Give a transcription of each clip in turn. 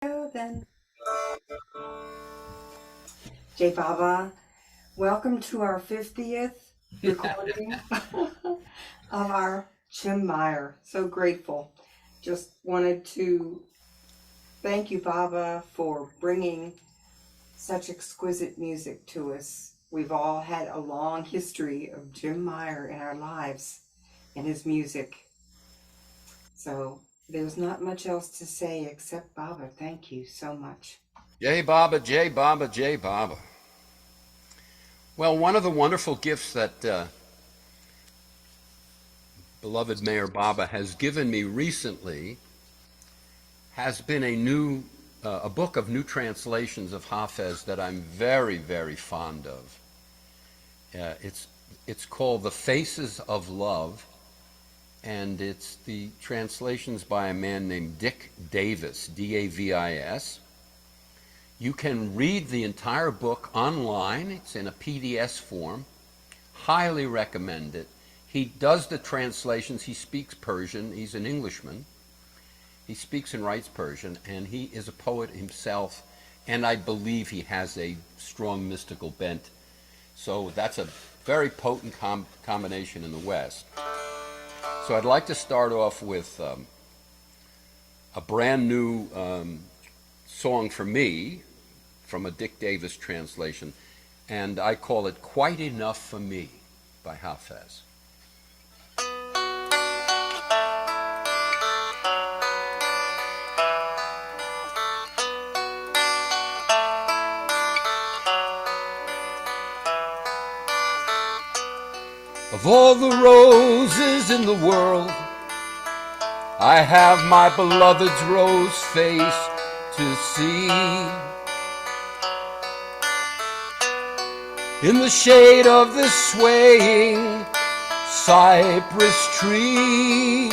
Then, J Baba, welcome to our 50th recording of our Jim Meyer. So grateful. Just wanted to thank you, Baba, for bringing such exquisite music to us. We've all had a long history of Jim Meyer in our lives and his music. So there's not much else to say except, Baba, thank you so much. Jai Baba, Jai Baba, Jai Baba. Well, one of the wonderful gifts that beloved Mayor Baba has given me recently has been a book of new translations of Hafez that I'm very, very fond of. It's called The Faces of Love, and it's the translations by a man named Dick Davis, D-A-V-I-S. You can read the entire book online. It's in a PDF form. Highly recommend it. He does the translations. He speaks Persian. He's an Englishman. He speaks and writes Persian, and he is a poet himself, and I believe he has a strong mystical bent. So that's a very potent combination in the West. So I'd like to start off with a brand new song for me from a Dick Davis translation, and I call it Quite Enough for Me by Hafez. Of all the roses in the world, I have my beloved's rose face to see. In the shade of this swaying cypress tree,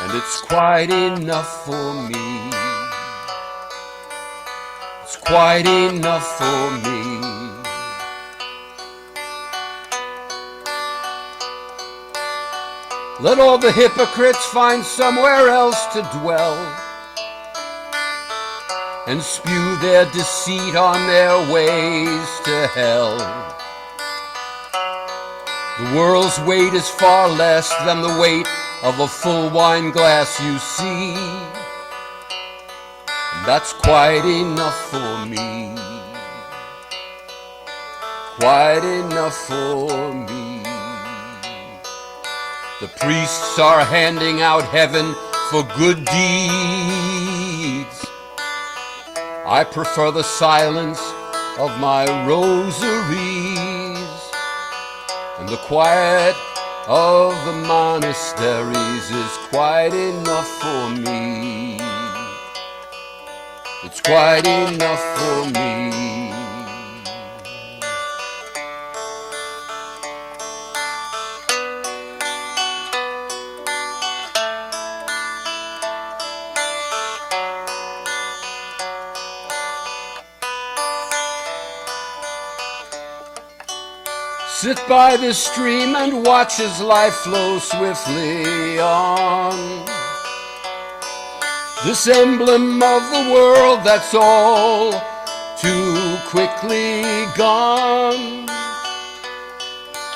and it's quite enough for me. It's quite enough for me. Let all the hypocrites find somewhere else to dwell and spew their deceit on their ways to hell. The world's weight is far less than the weight of a full wine glass, you see, and that's quite enough for me. Quite enough for me. The priests are handing out heaven for good deeds. I prefer the silence of my rosaries and the quiet of the monasteries is quite enough for me. It's quite enough for me. Sit by the stream and watch as life flows swiftly on. This emblem of the world that's all too quickly gone.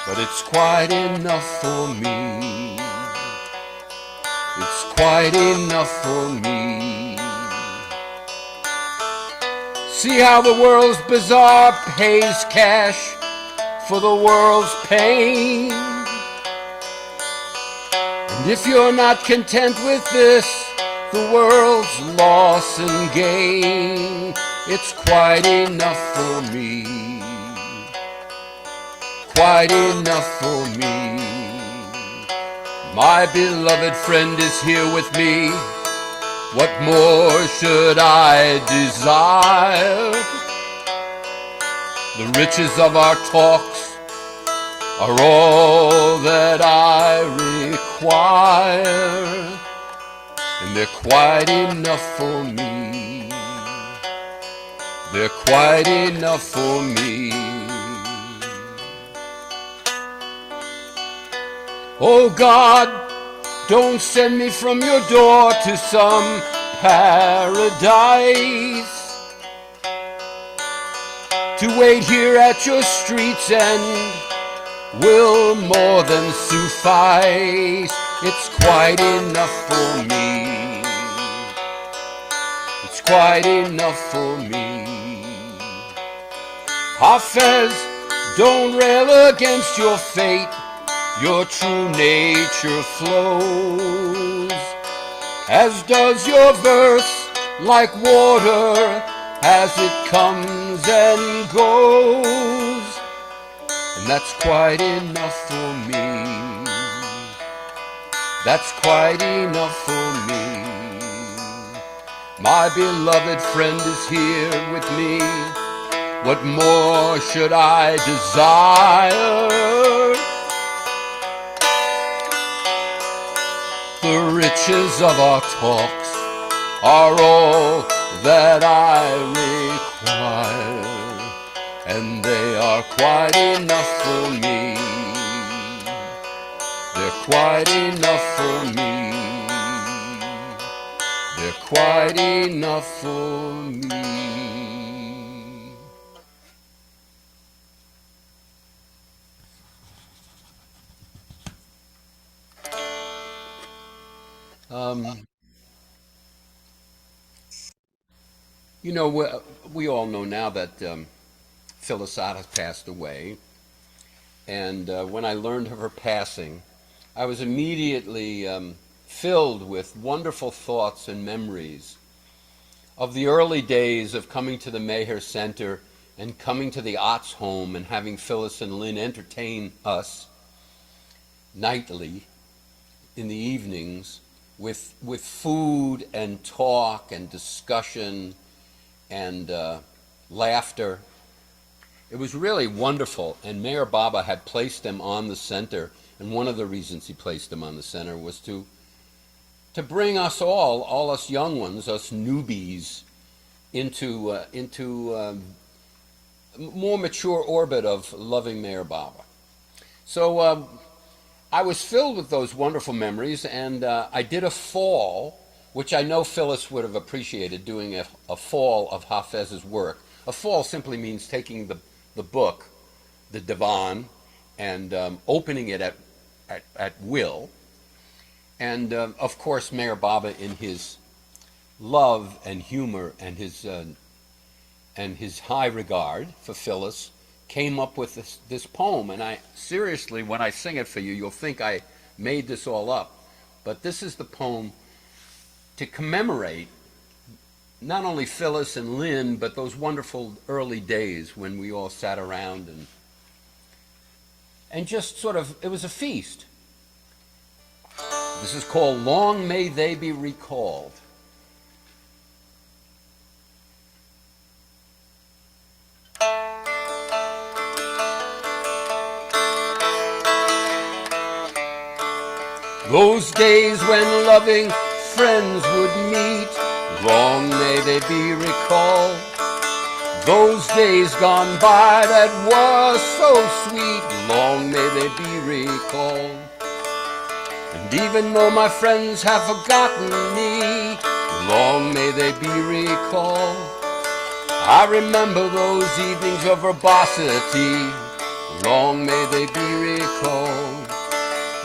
But it's quite enough for me. It's quite enough for me. See how the world's bazaar pays cash for the world's pain. And if you're not content with this, the world's loss and gain, it's quite enough for me. Quite enough for me. My beloved friend is here with me. What more should I desire? The riches of our talks are all that I require, and they're quite enough for me. They're quite enough for me. Oh God, don't send me from your door to some paradise, to wait here at your street's end will more than suffice. It's quite enough for me. It's quite enough for me. Hafez, don't rail against your fate. Your true nature flows, as does your verse, like water, as it comes and goes. And that's quite enough for me. That's quite enough for me. My beloved friend is here with me. What more should I desire? The riches of our talks are all that I require, and they are quite enough for me. They're quite enough for me. They're quite enough for me. You know, we all know now that Phyllis has passed away. And when I learned of her passing, I was immediately filled with wonderful thoughts and memories of the early days of coming to the Meyer Center and coming to the Ott's home and having Phyllis and Lynn entertain us nightly in the evenings with food and talk and discussion and laughter. It was really wonderful, and Mayor Baba had placed them on the center, and one of the reasons he placed them on the center was to bring us all us young ones, us newbies, into more mature orbit of loving Mayor Baba. So I was filled with those wonderful memories, and I did a fall, which I know Phyllis would have appreciated, doing a fall of Hafez's work. A fall simply means taking the book, the divan, and opening it at will. And of course, Mayor Baba, in his love and humor and his high regard for Phyllis, came up with this poem. And I seriously, when I sing it for you, you'll think I made this all up. But this is the poem to commemorate not only Phyllis and Lynn, but those wonderful early days when we all sat around and just sort of, it was a feast. This is called Long May They Be Recalled. Those days when loving friends would meet, long may they be recalled. Those days gone by that were so sweet, long may they be recalled. And even though my friends have forgotten me, long may they be recalled. I remember those evenings of verbosity, long may they be recalled.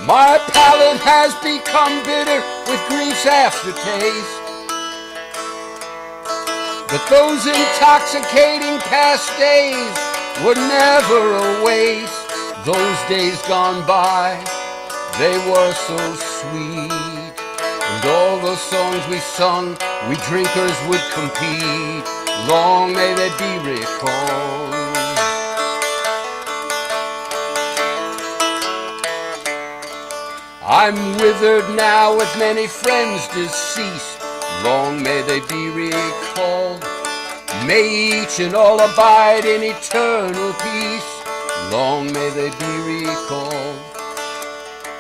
My palate has become bitter with grief's aftertaste, but those intoxicating past days were never a waste. Those days gone by, they were so sweet, and all those songs we sung, we drinkers would compete. Long may they be recalled. I'm withered now with many friends deceased, long may they be recalled. May each and all abide in eternal peace, long may they be recalled.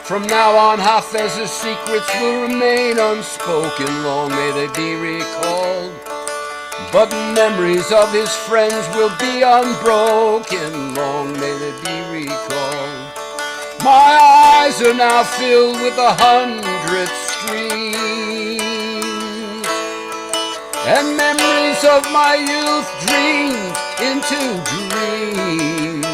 From now on Hafez's secrets will remain unspoken, long may they be recalled. But memories of his friends will be unbroken, long may they be recalled. My eyes are now filled with 100 streams and memories of my youth dreamed into dreams.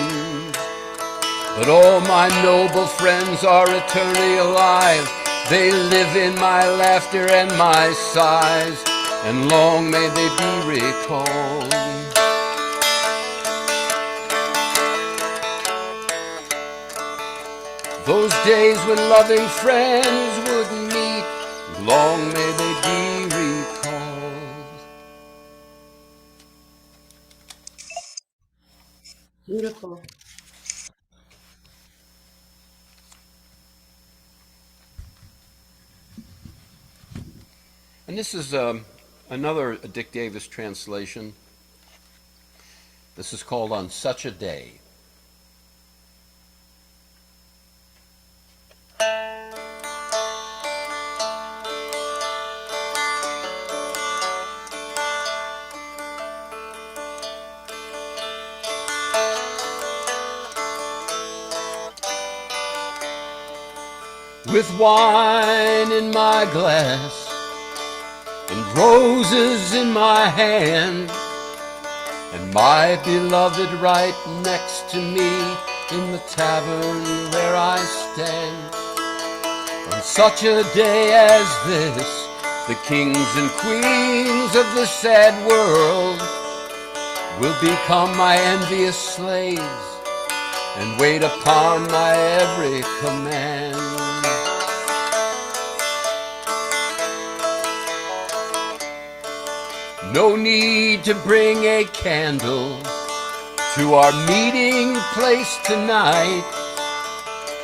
But all my noble friends are eternally alive. They live in my laughter and my sighs, and long may they be recalled. Those days when loving friends would meet, long may they be recalled. Beautiful. And this is another Dick Davis translation. This is called On Such a Day. With wine in my glass and roses in my hand, and my beloved right next to me in the tavern where I stand. On such a day as this, the kings and queens of this sad world will become my envious slaves and wait upon my every command. No need to bring a candle to our meeting place tonight,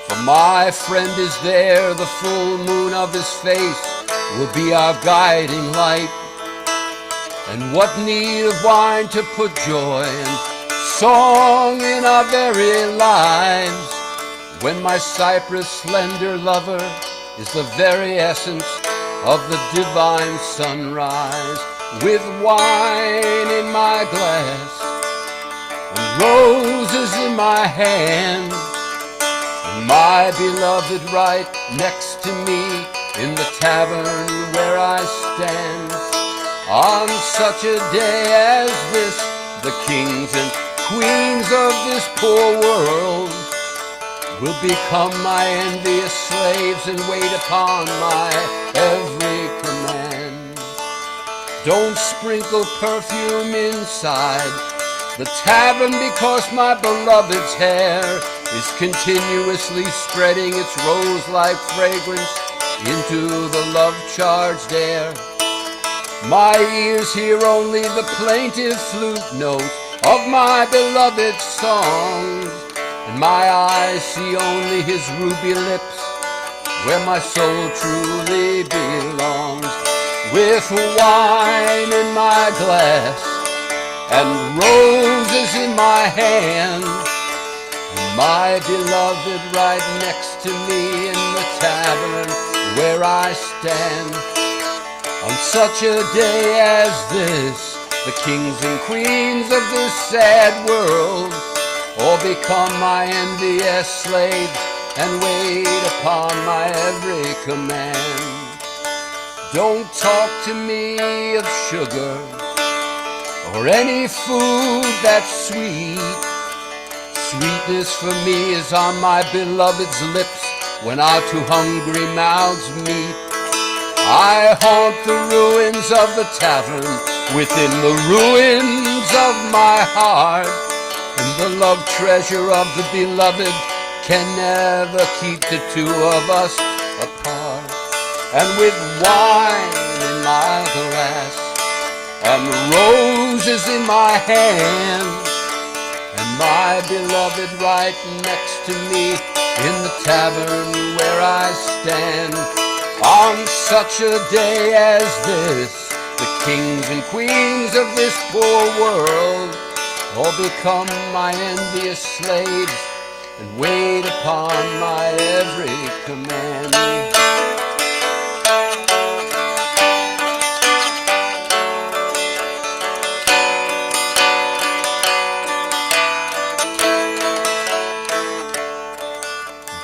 for my friend is there, the full moon of his face will be our guiding light. And what need of wine to put joy and song in our very lives, when my cypress slender lover is the very essence of the divine sunrise. With wine in my glass and roses in my hand, and my beloved right next to me in the tavern where I stand. On such a day as this, the kings and queens of this poor world will become my envious slaves and wait upon my every command. Don't sprinkle perfume inside the tavern, because my beloved's hair is continuously spreading its rose-like fragrance into the love-charged air. My ears hear only the plaintive flute note of my beloved's songs, and my eyes see only his ruby lips where my soul truly belongs. With wine in my glass and roses in my hand, and my beloved right next to me in the tavern where I stand. On such a day as this, the kings and queens of this sad world all become my envious slaves and wait upon my every command. Don't talk to me of sugar or any food that's sweet. Sweetness for me is on my beloved's lips when our two hungry mouths meet. I haunt the ruins of the tavern within the ruins of my heart, and the love treasure of the beloved can never keep the two of us apart. And with wine in my glass and roses in my hand, and my beloved right next to me in the tavern where I stand. On such a day as this, the kings and queens of this poor world all become my envious slaves and wait upon my every command.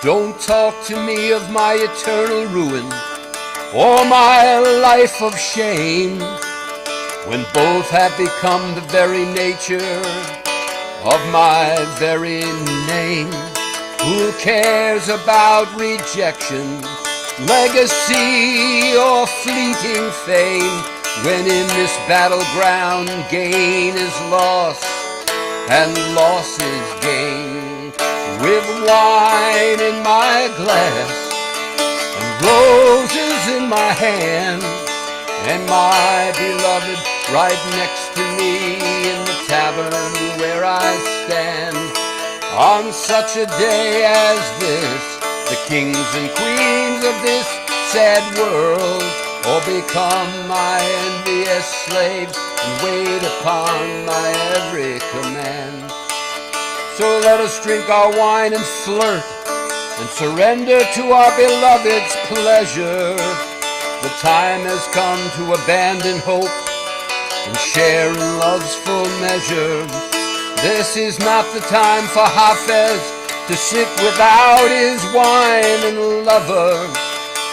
Don't talk to me of my eternal ruin or my life of shame. when both have become the very nature of my very name. Who cares about rejection, legacy, or fleeting fame, when in this battleground gain is loss and loss is gain? With wine in my glass and roses in my hand, and my beloved right next to me in the tavern where I stand. On such a day as this, the kings and queens of this sad world all become my envious slaves and wait upon my every command. So let us drink our wine and flirt and surrender to our beloved's pleasure. The time has come to abandon hope and share in love's full measure. This is not the time for Hafez to sit without his wine and lover,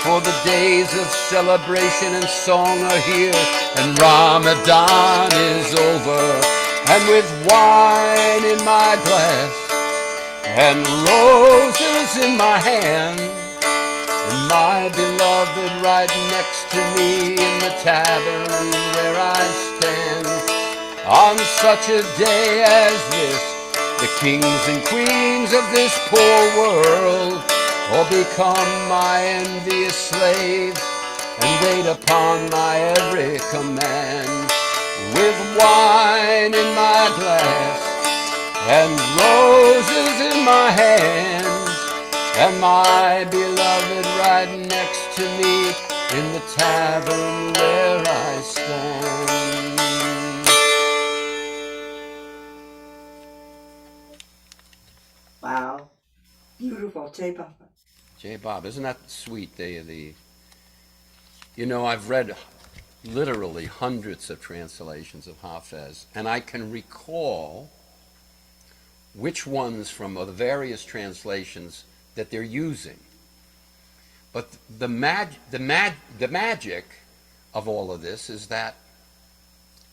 for the days of celebration and song are here, and Ramadan is over. And with wine in my glass and roses in my hand, and my beloved right next to me in the tavern where I stand. On such a day as this, the kings and queens of this poor world all become my envious slaves and wait upon my every command. With wine in my glass and roses in my hand, and my beloved right next to me in the tavern where I stand. Wow. Beautiful. J. Papa. J. Bob, isn't that sweet? You know, I've read literally hundreds of translations of Hafez, and I can recall which ones from the various translations that they're using. But the magic of all of this is that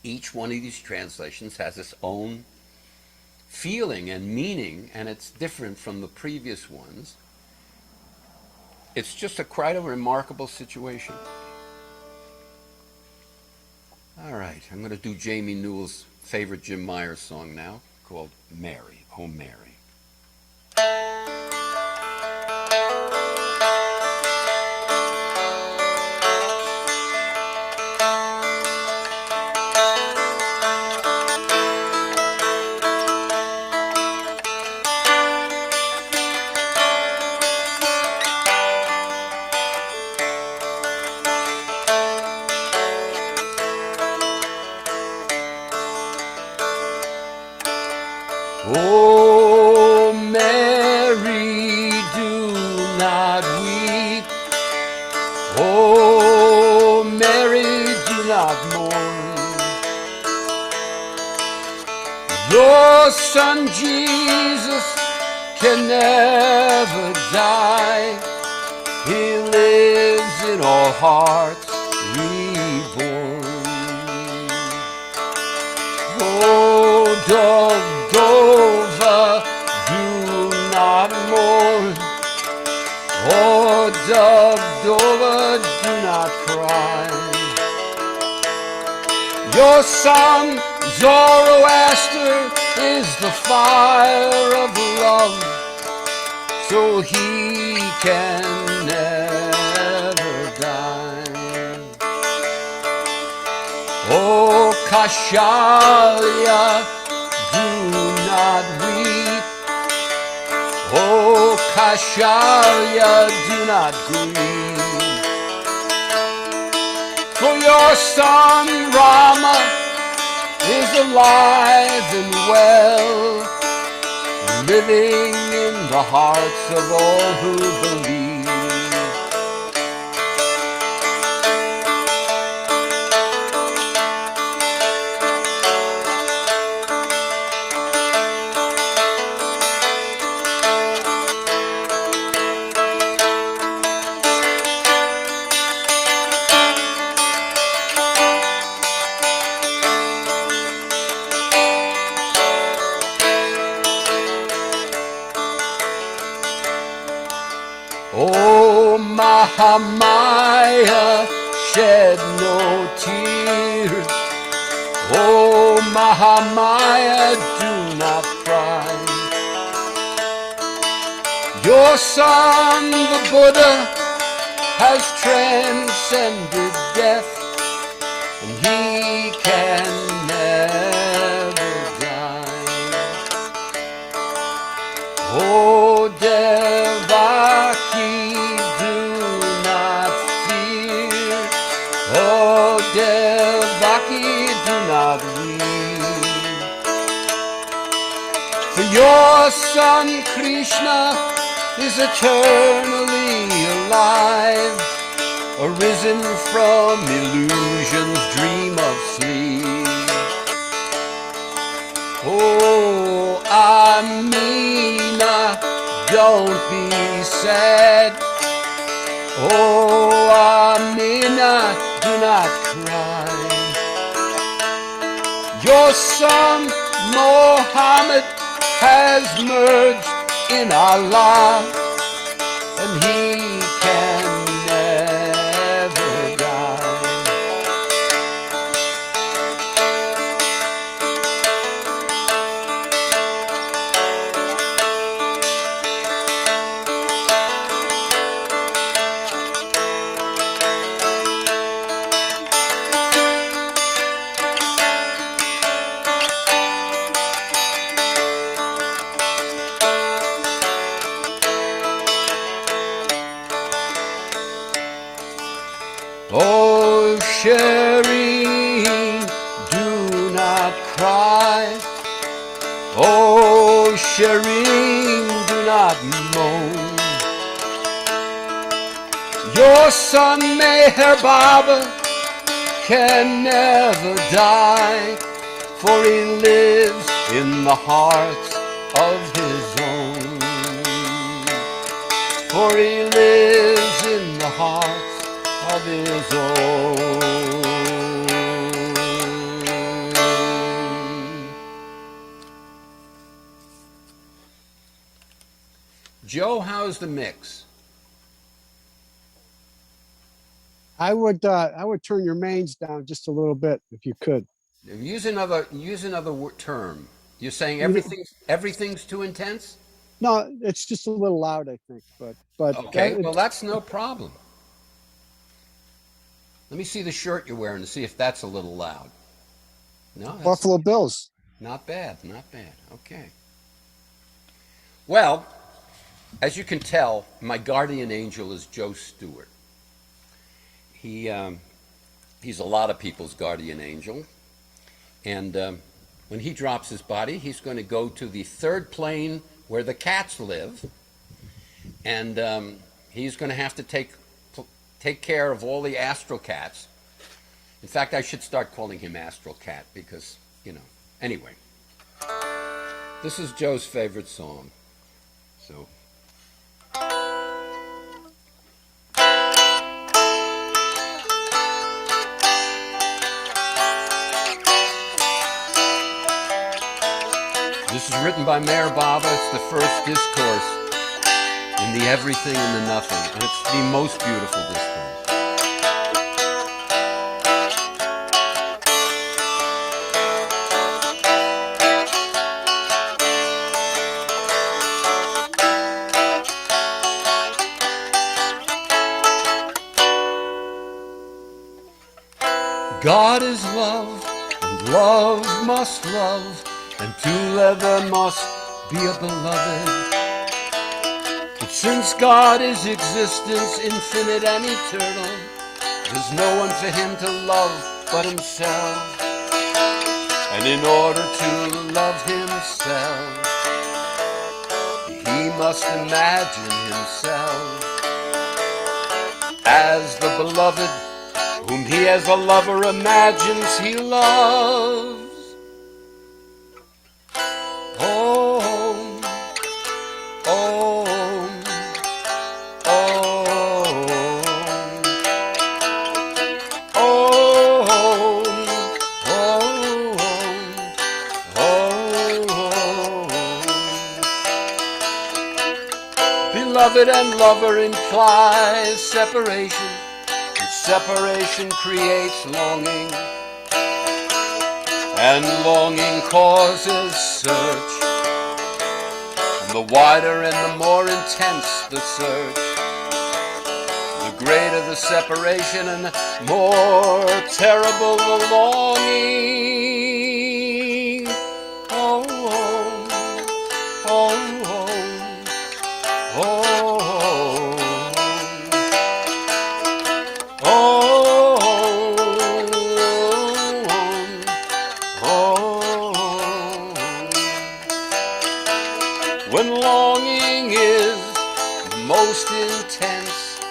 each one of these translations has its own feeling and meaning, and it's different from the previous ones. It's just quite a remarkable situation. All right, I'm going to do Jamie Newell's favorite Jim Meyer song now, called Mary, Oh Mary. Oh, Mary, do not weep. Oh, Mary, do not mourn. Your son Jesus can never die. He lives in all hearts reborn. Oh, dove Dova, do not mourn. Oh, Dova, do not cry. Your son Zoroaster is the fire of love, so he can never die. Oh, Kashalia, do not weep. Oh, Kashalia, do not grieve. For your son Rama is alive and well, living in the hearts of all who believe. Mahamaya, shed no tears. Oh, Mahamaya, do not cry. Your son, the Buddha, has transcended death, and he can never die. Oh, Devaki, do not fear. Oh, Devaki, do not weep. For your son Krishna is eternally alive, arisen from illusion's dream of sleep. Oh, Amina, don't be sad. Oh, Amina, do not cry. Your son Mohammed has merged in Allah, and he can never die. Oh, Shireen, do not cry. Oh, Shireen, do not moan. Your son Meher Baba can never die, for he lives in the hearts of his own. For he lives in the hearts of his own. Joe, how's the mix? I would turn your mains down just a little bit if you could. Use another term. You're saying You know- everything's too intense? No, it's just a little loud, I think. But Okay, well that's no problem. Let me see the shirt you're wearing to see if that's a little loud. No, that's Buffalo Bills. not bad, not bad. Okay. Well, as you can tell, my guardian angel is Joe Stewart. He's a lot of people's guardian angel. And when he drops his body, he's going to go to the third plane where the cats live. And he's going to have to take care of all the astral cats. In fact, I should start calling him Astral Cat because, Anyway, this is Joe's favorite song. So. This is written by Meher Baba. It's the first discourse in the Everything and the Nothing, and it's the most beautiful discourse. God is love, and love must love, and together must be a beloved. But since God is existence, infinite and eternal, there's no one for him to love but himself. And in order to love himself, he must imagine himself as the beloved whom he as a lover imagines he loves. Oh, oh, oh, oh, oh, oh, beloved and lover implies separation, and separation creates longing, and longing causes search. And the wider and the more intense the search, the greater the separation and the more terrible the longing. Oh, oh, oh, oh, oh, oh, oh. When longing is most intense,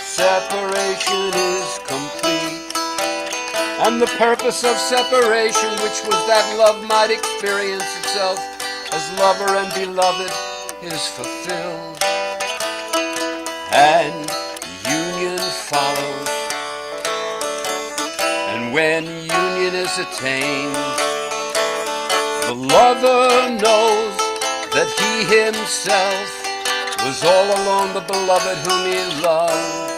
separation is complete. And the purpose of separation, which was that love might experience itself as lover and beloved, is fulfilled. And union follows. And when union is attained, the lover knows that he himself was all along the beloved whom he loved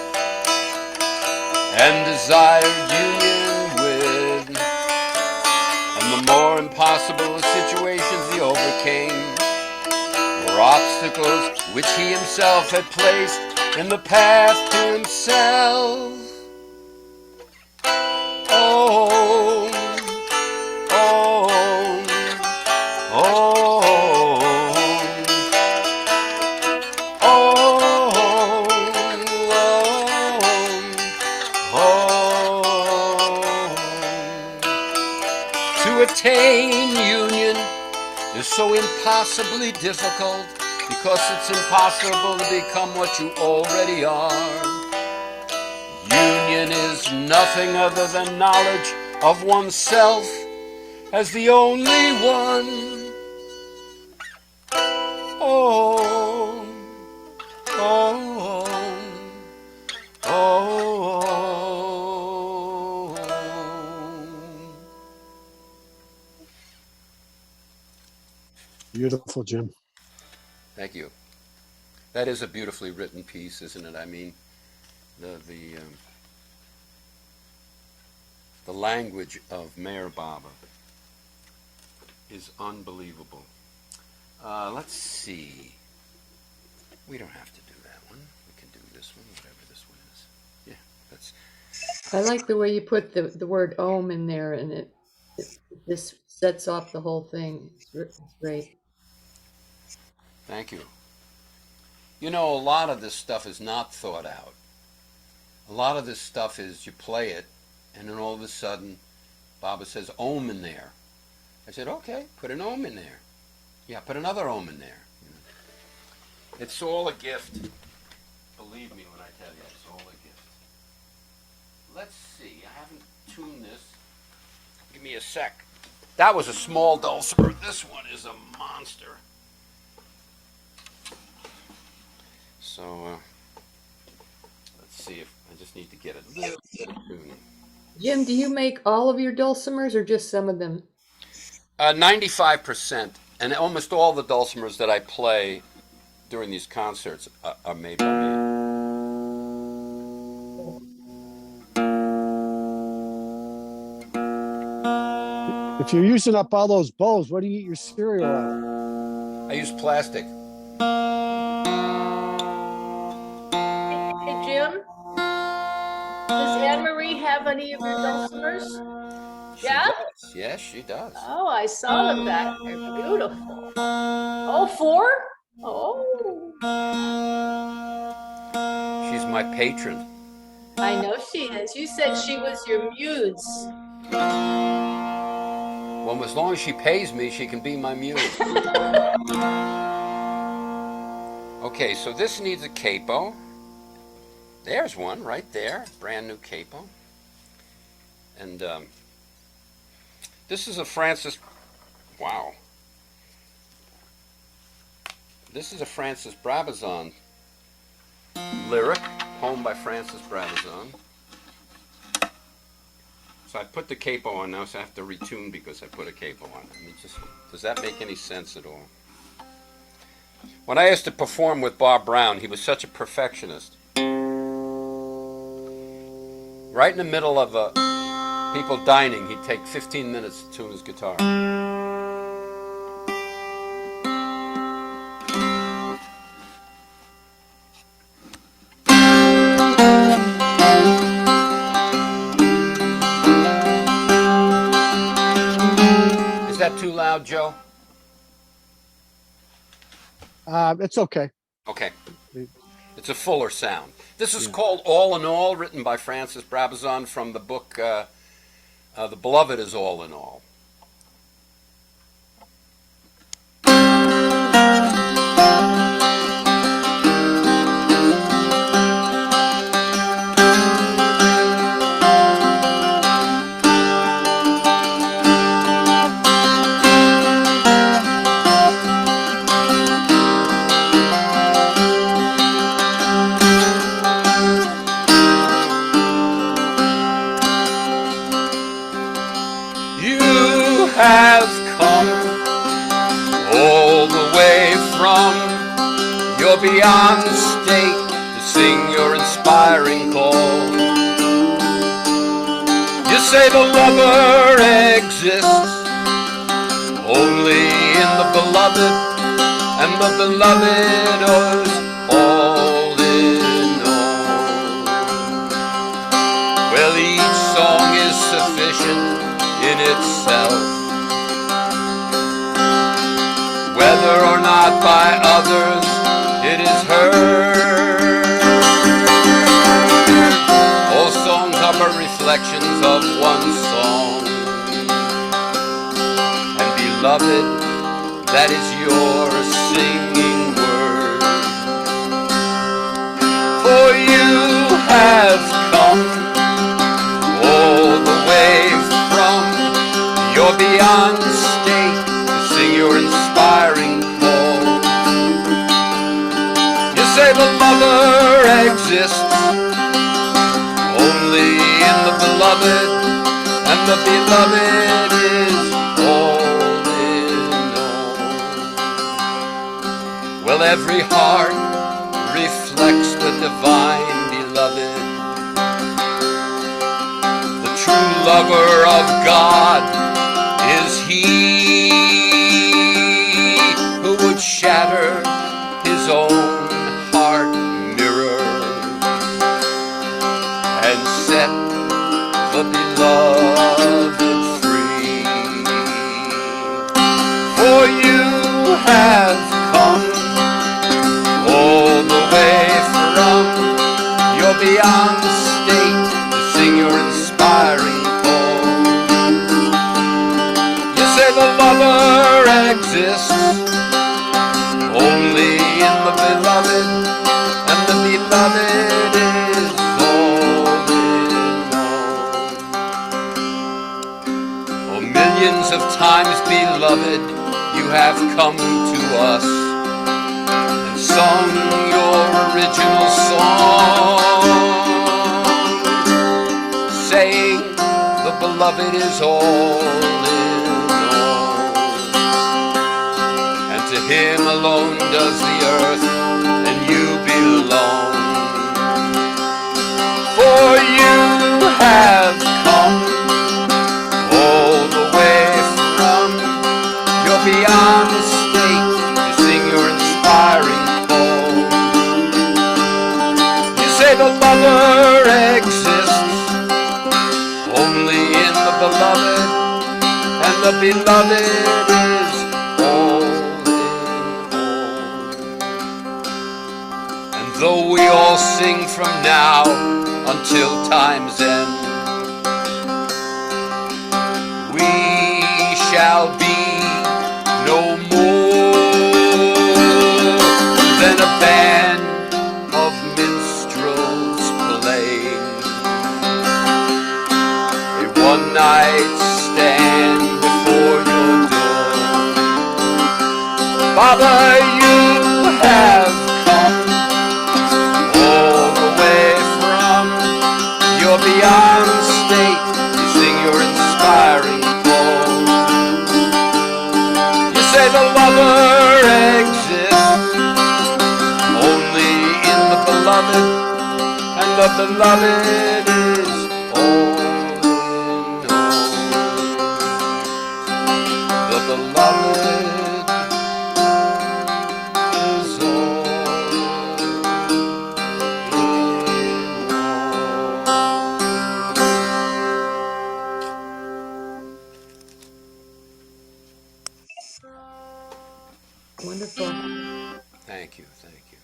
and desired union with. And the more impossible situations he overcame were obstacles which he himself had placed in the path to himself. Oh, oh, oh. To attain union is so impossibly difficult because it's impossible to become what you already are. Union is nothing other than knowledge of oneself as the only one. Oh, oh, oh, oh. Beautiful, Jim. Thank you. That is a beautifully written piece, isn't it? I mean, the language of Meyer Baba is unbelievable. Let's see. We don't have to do that one. We can do this one, whatever this one is. Yeah, that's. I like the way you put the word "om" in there, and it this sets off the whole thing. It's great. Thank you. You know, a lot of this stuff is not thought out. A lot of this stuff is you play it, and then all of a sudden, Baba says "om" in there. I said, okay, put an "om" in there. Yeah, put another "om" in there. It's all a gift. Believe me when I tell you, it's all a gift. Let's see, I haven't tuned this. Give me a sec. That was a small dulcimer. This one is a monster. So, let's see if I just need to get it a little bit of tuning. Jim, do you make all of your dulcimers or just some of them? 95%, and almost all the dulcimers that I play during these concerts are made by me. If you're using up all those bowls, what do you eat your cereal out of? I use plastic. Hey, Jim, does Anne-Marie have any of your dulcimers? She Yeah? does. Yes, she does. Oh, I saw them back. They're beautiful. Oh, 4? Oh, She's my patron. I know she is. You said she was your muse. Well, as long as she pays me, she can be my muse. Okay, so this needs a capo. There's one right there, brand new capo. And this is a Francis, wow. This is a Francis Brabazon lyric, poem by Francis Brabazon. So I put the capo on now, so I have to retune because I put a capo on. I mean, does that make any sense at all? When I used to perform with Bob Brown, he was such a perfectionist. Right in the middle of people dining, he'd take 15 minutes to tune his guitar. Is that too loud, Joe? It's okay. Okay. It's a fuller sound. This is called All in All, written by Francis Brabazon from the book The Beloved is All in All. Have come all the way from your beyond state to sing your inspiring call. You say the lover exists only in the beloved, and the beloved is all in all. Well, each song is sufficient in itself, whether or not by others it is heard. All songs are but reflections of one song, and beloved, that is your singing word. For you have come all the way from your beyond state to sing your inspiring call. You say the lover exists only in the beloved, and the beloved is all in all. Well, every heart reflects the divine beloved, the true lover of God is he who would shatter his own heart mirror and set the beloved free. For you have come all the way from your beyond state to sing your inspiring call. You say the lover exists only in the beloved, and the beloved is all in all. Oh, millions of times, beloved, you have come to us and sung your original song, saying the beloved is all in all, and to him alone does the earth and you belong. For you have come all the way from your beyond state to sing your inspiring call. You say the lover exists only in the beloved, and the beloved is all in all. And though we all sing from now until time's end, we shall be no more than a band of minstrels playing a one-night stand before your door. Father, you have come all the way from your beyond state to sing your inspiring call. You say the lover exists The beloved is all in all. The beloved is all Wonderful. Thank you, thank you.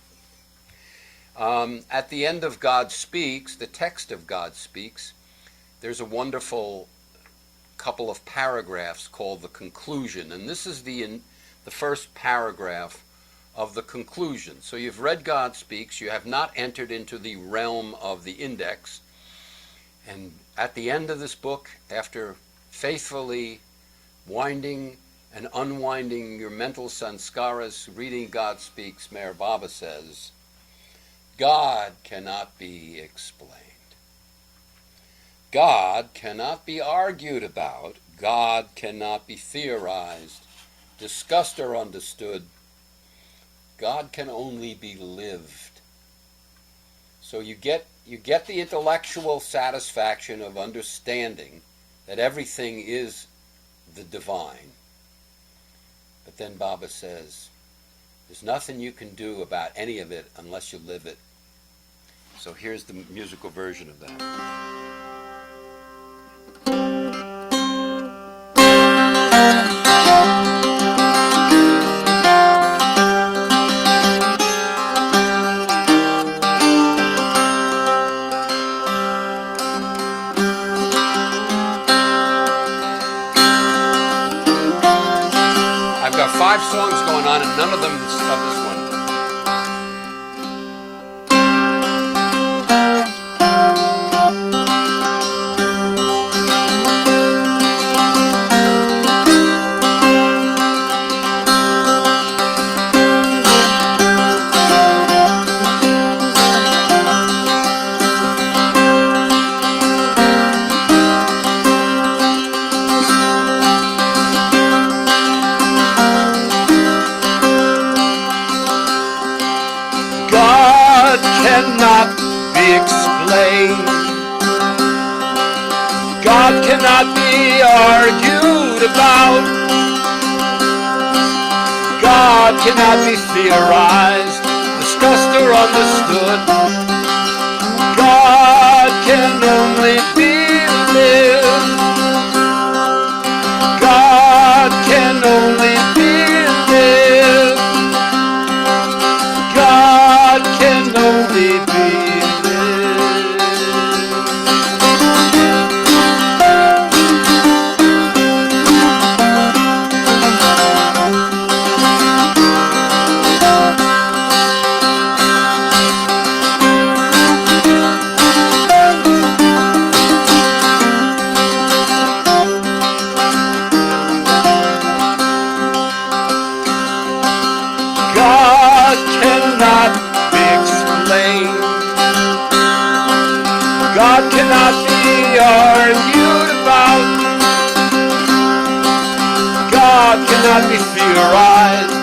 At the end of God Speaks, the text of God Speaks, there's a wonderful couple of paragraphs called the conclusion, and this is the first paragraph of the conclusion. So you've read God Speaks, you have not entered into the realm of the index, and at the end of this book, after faithfully winding and unwinding your mental sanskaras, reading God Speaks, Meher Baba says, God cannot be explained. God cannot be argued about. God cannot be theorized, discussed, or understood. God can only be lived. So you get the intellectual satisfaction of understanding that everything is the divine. But then Baba says, there's nothing you can do about any of it unless you live it. So here's the musical version of that. I've got 5 songs going on and none of them of this one. Cannot be explained. God cannot be argued about. God cannot be theorized, discussed, or understood. God can only be lived. God can only be lived. God can only be God cannot be explained. God cannot be argued about. God cannot be theorized,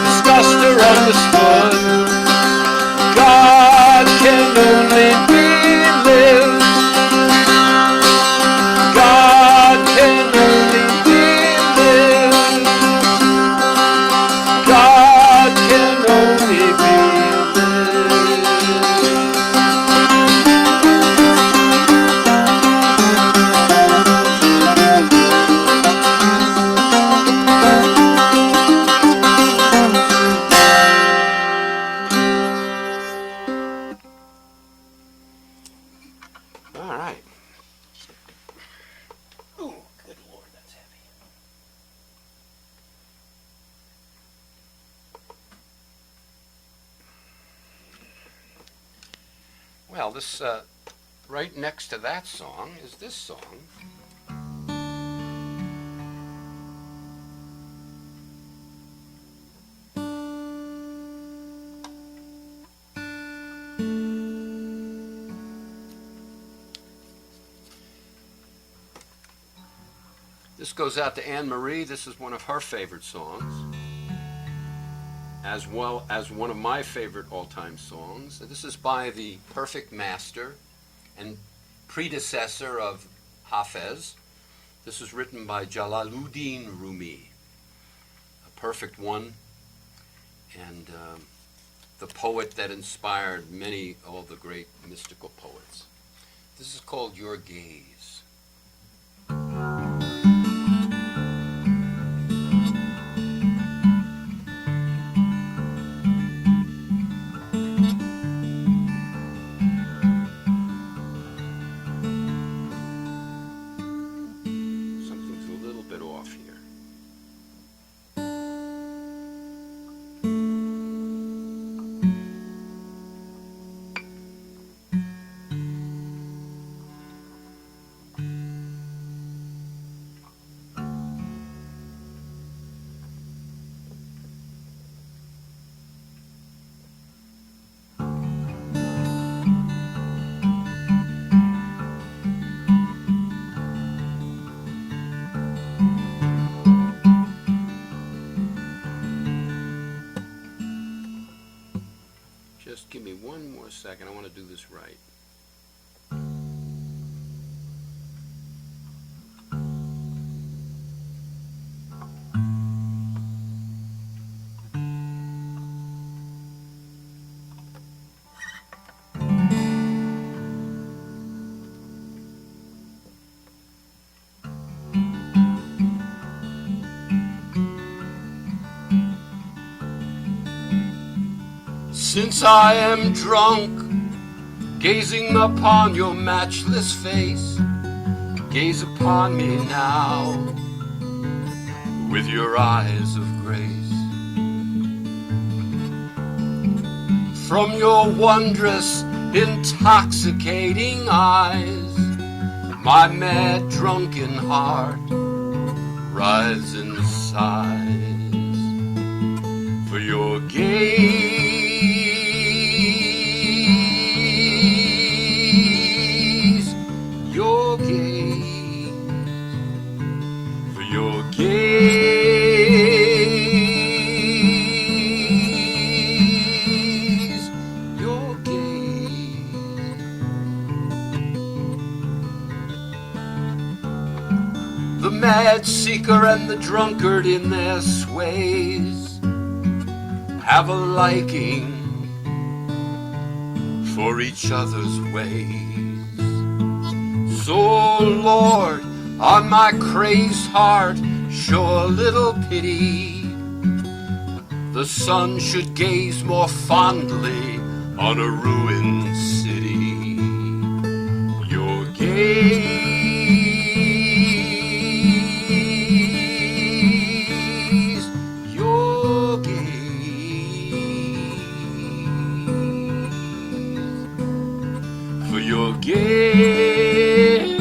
discussed, or understood. God can only be lived. God can only be lived. God can only be lived. All right. Oh, good Lord, that's heavy. Well, this right next to that song is this song. This goes out to Anne Marie. This is one of her favorite songs, as well as one of my favorite all-time songs. This is by the Perfect Master, and predecessor of Hafez. This was written by Jalaluddin Rumi, a perfect one, and the poet that inspired many of the great mystical poets. This is called Your Gaze. Something's a little bit off here. Just give me one more second. I want to do this right. Since I am drunk, gazing upon your matchless face, gaze upon me now with your eyes of grace. From your wondrous, intoxicating eyes, my mad, drunken heart rises and sighs for your gaze. Your gaze, for your gaze, your gaze. The mad seeker and the drunkard in their sways have a liking for each other's ways. So, Lord, on my crazed heart, show a little pity. The sun should gaze more fondly on a ruined city. Your gaze, your gaze, for your gaze.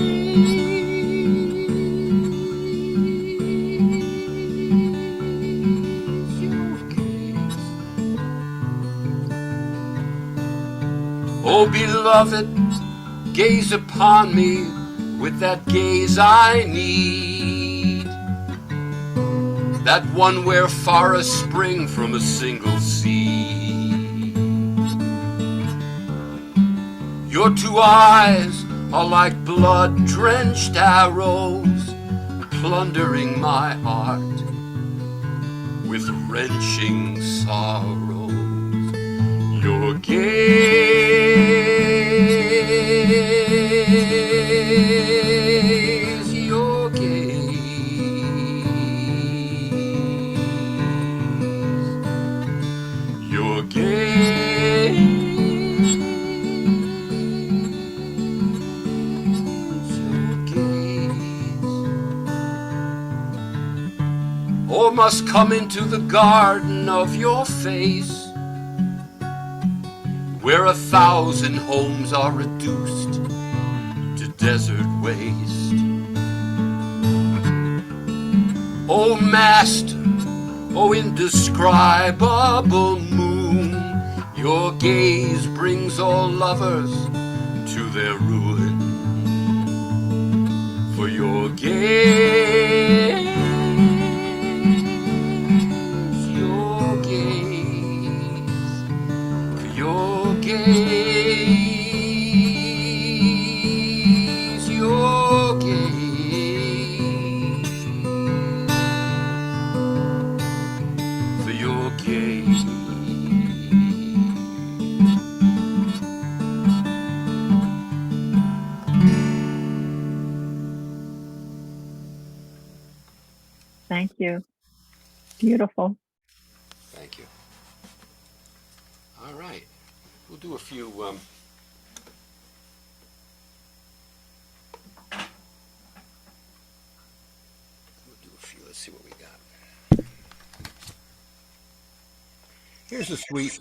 Oh, beloved, gaze upon me with that gaze I need, that one where forests spring from a single seed. Your two eyes are like blood-drenched arrows, plundering my heart with wrenching sorrows. Your gaze, your gaze, your gaze, your gaze. Oh, must come into the garden of your face, where 1,000 homes are reduced to desert waste. Oh Master, oh indescribable moon, your gaze brings all lovers to their ruin. For your gaze, your gaze, for your gaze, Thank you. Beautiful. Thank you. All right. We'll do a few. We'll do a few. Let's see what we got. Here's a sweet.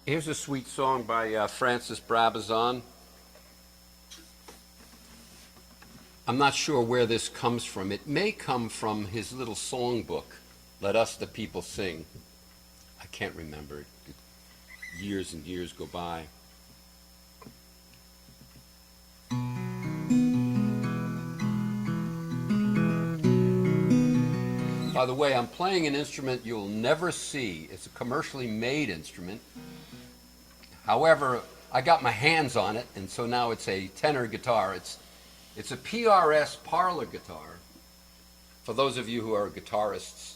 Here's a sweet song by Francis Brabazon. I'm not sure where this comes from. It may come from his little songbook, Let Us the People Sing. I can't remember. Years and years go by. By the way, I'm playing an instrument you'll never see. It's a commercially made instrument. However, I got my hands on it, and so now it's a tenor guitar. It's a PRS parlor guitar. For those of you who are guitarists,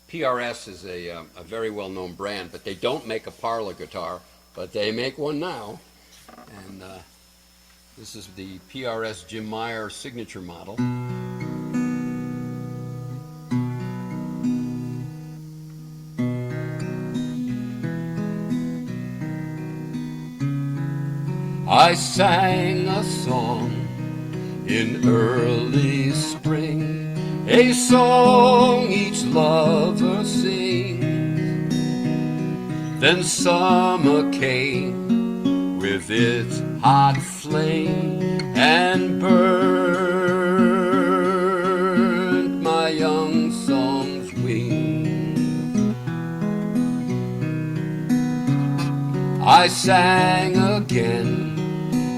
PRS is a very well-known brand, but they don't make a parlor guitar, but they make one now. And this is the PRS Jim Meyer signature model. I sang a song in early spring, a song each lover sings. Then summer came with its hot flame and burned my young song's wings. I sang again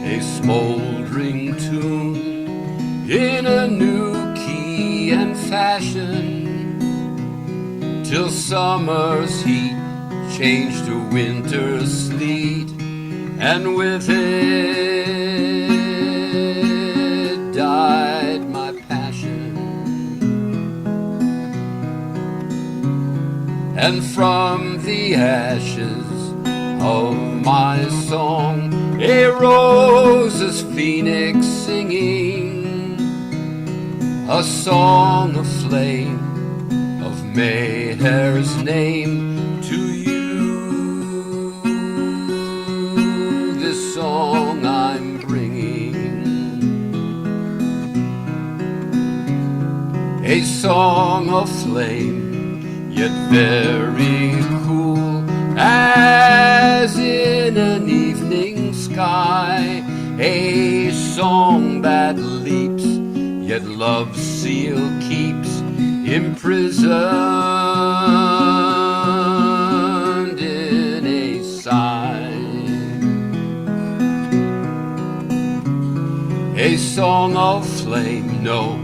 a smoldering tune in a new key and fashion, till summer's heat changed to winter's sleet, and with it died my passion. And from the ashes of my song arose as phoenix singing, a song aflame of Mayer's name. To you this song I'm bringing, a song aflame yet very cool, as in an evening sky, a song that leaps, yet love's seal keeps imprisoned in a sigh. A song of flame, no,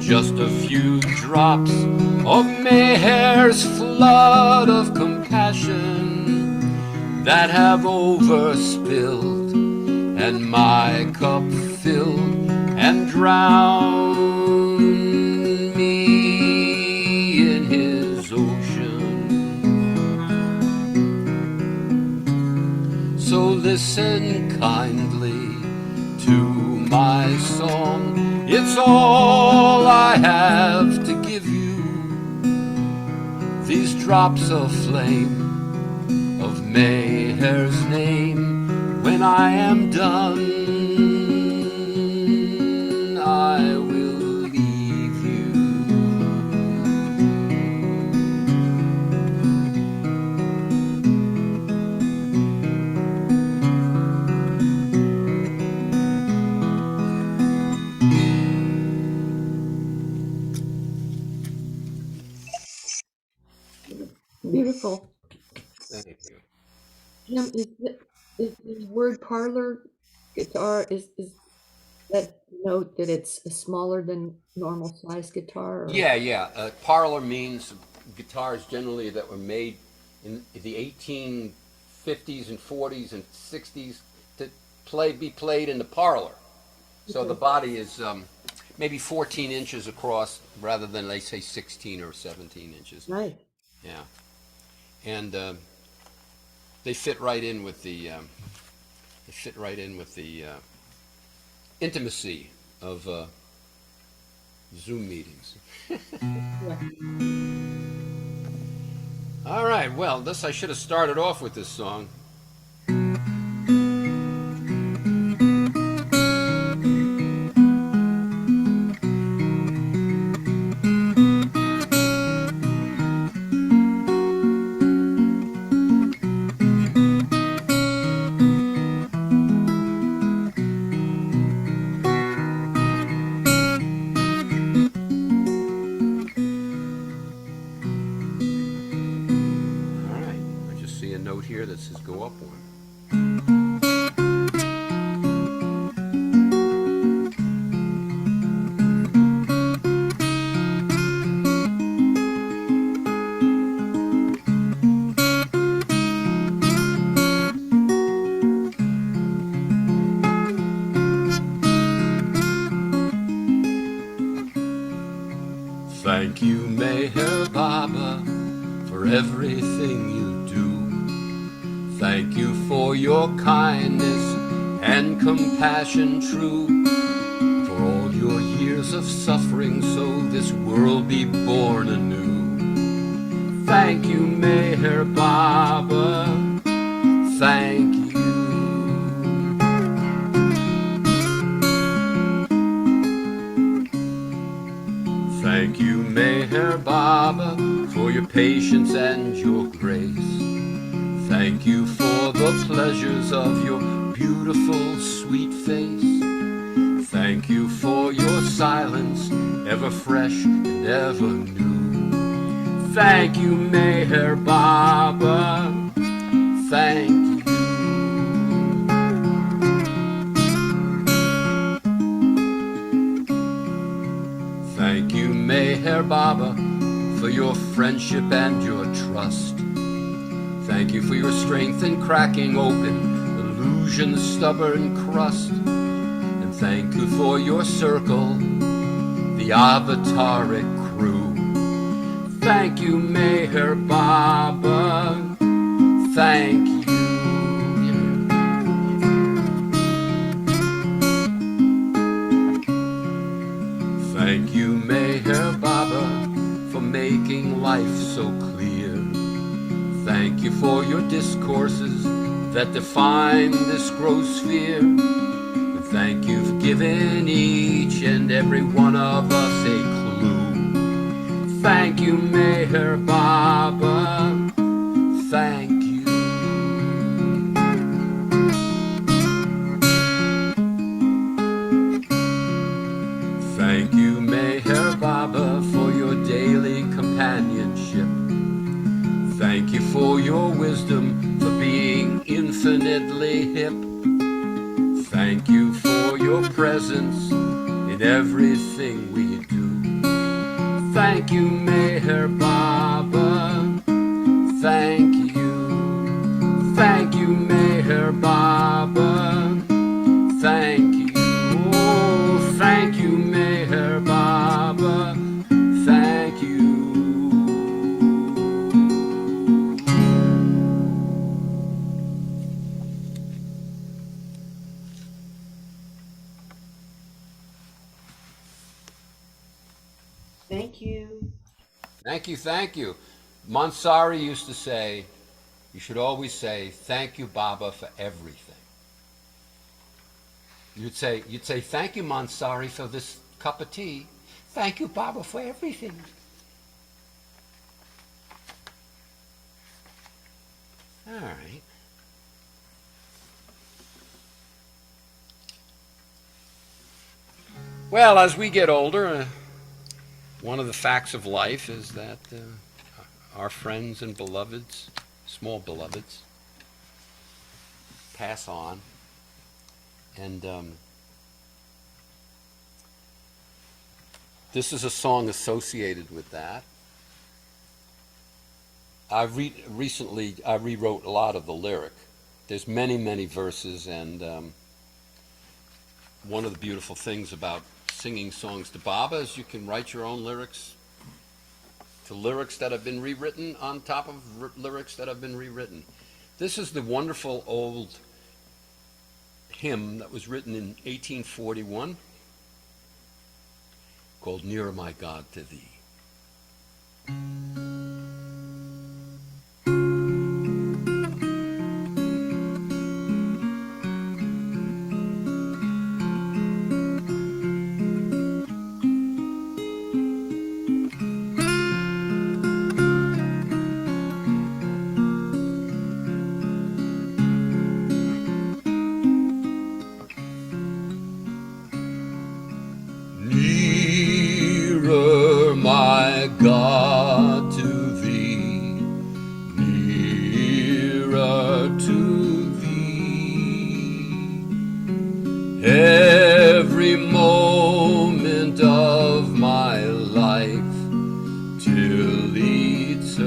just a few drops of Mayer's flood of compassion that have overspilled and my cup filled and drowned me in his ocean. So listen kindly to my song, it's all I have to give you. These drops of flame of Mayer's name. When I am done, I will leave you. Beautiful. Thank you. Jim, is the word parlor guitar, is that note that it's a smaller than normal size guitar? Or? Yeah. Parlor means guitars generally that were made in the 1850s and 40s and 60s to be played in the parlor. So the body is maybe 14 inches across rather than, they say, 16 or 17 inches. Nice. Yeah. And they fit right in with the intimacy of Zoom meetings. Yeah. All right, well, I should have started off with this song. All right, I just see a note here that says go up one. Thank you, Meher Baba, for everything you do. Thank you for your kindness and compassion true. For all your years of suffering so this world be born anew. Thank you, Meher Baba. Thank you. Thank you, Meher Baba, for your patience and your grace. Thank you for the pleasures of your beautiful, sweet face. Thank you for your silence, ever fresh and ever new. Thank you, Meher Baba. Thank you. Thank you, Meher Baba, for your friendship and your trust. Thank you for your strength in cracking open illusion's stubborn crust. And thank you for your circle, the avataric crew. Thank you, Meher Baba. Thank you. Thank you, Meher Baba, for making life so clear. Thank you for your discourses that define this gross sphere. And thank you for giving each and every one of us a clue. Thank you, Meher Baba. Thank you. Thank you, Meher Baba, for your daily companionship. Thank you for your wisdom, for being infinitely hip. Thank you for your presence in everything we do. Thank you, Meher Baba. Thank you. Thank you, Meher Baba. Thank you. Oh, thank you, Meher Baba. Thank you. Thank you. Thank you, thank you. Mansari used to say, you should always say, thank you, Baba, for everything. You'd say, thank you, Mansari, for this cup of tea. Thank you, Baba, for everything. All right. Well, as we get older, one of the facts of life is that our friends and beloveds, small beloveds, pass on. And this is a song associated with that. I recently rewrote a lot of the lyric. There's many, many verses, and one of the beautiful things about singing songs to Baba is you can write your own lyrics to lyrics that have been rewritten on top of lyrics that have been rewritten. This is the wonderful old hymn that was written in 1841 called Nearer My God to Thee. Nearer, my God, to Thee, nearer to Thee, every moment of my life till eternity.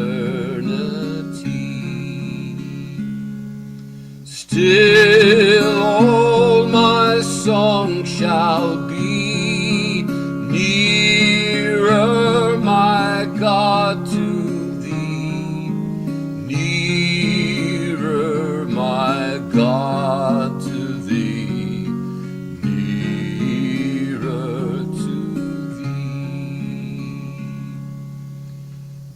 Still all my song shall be nearer, my God, to Thee, nearer, my God, to Thee, nearer to Thee.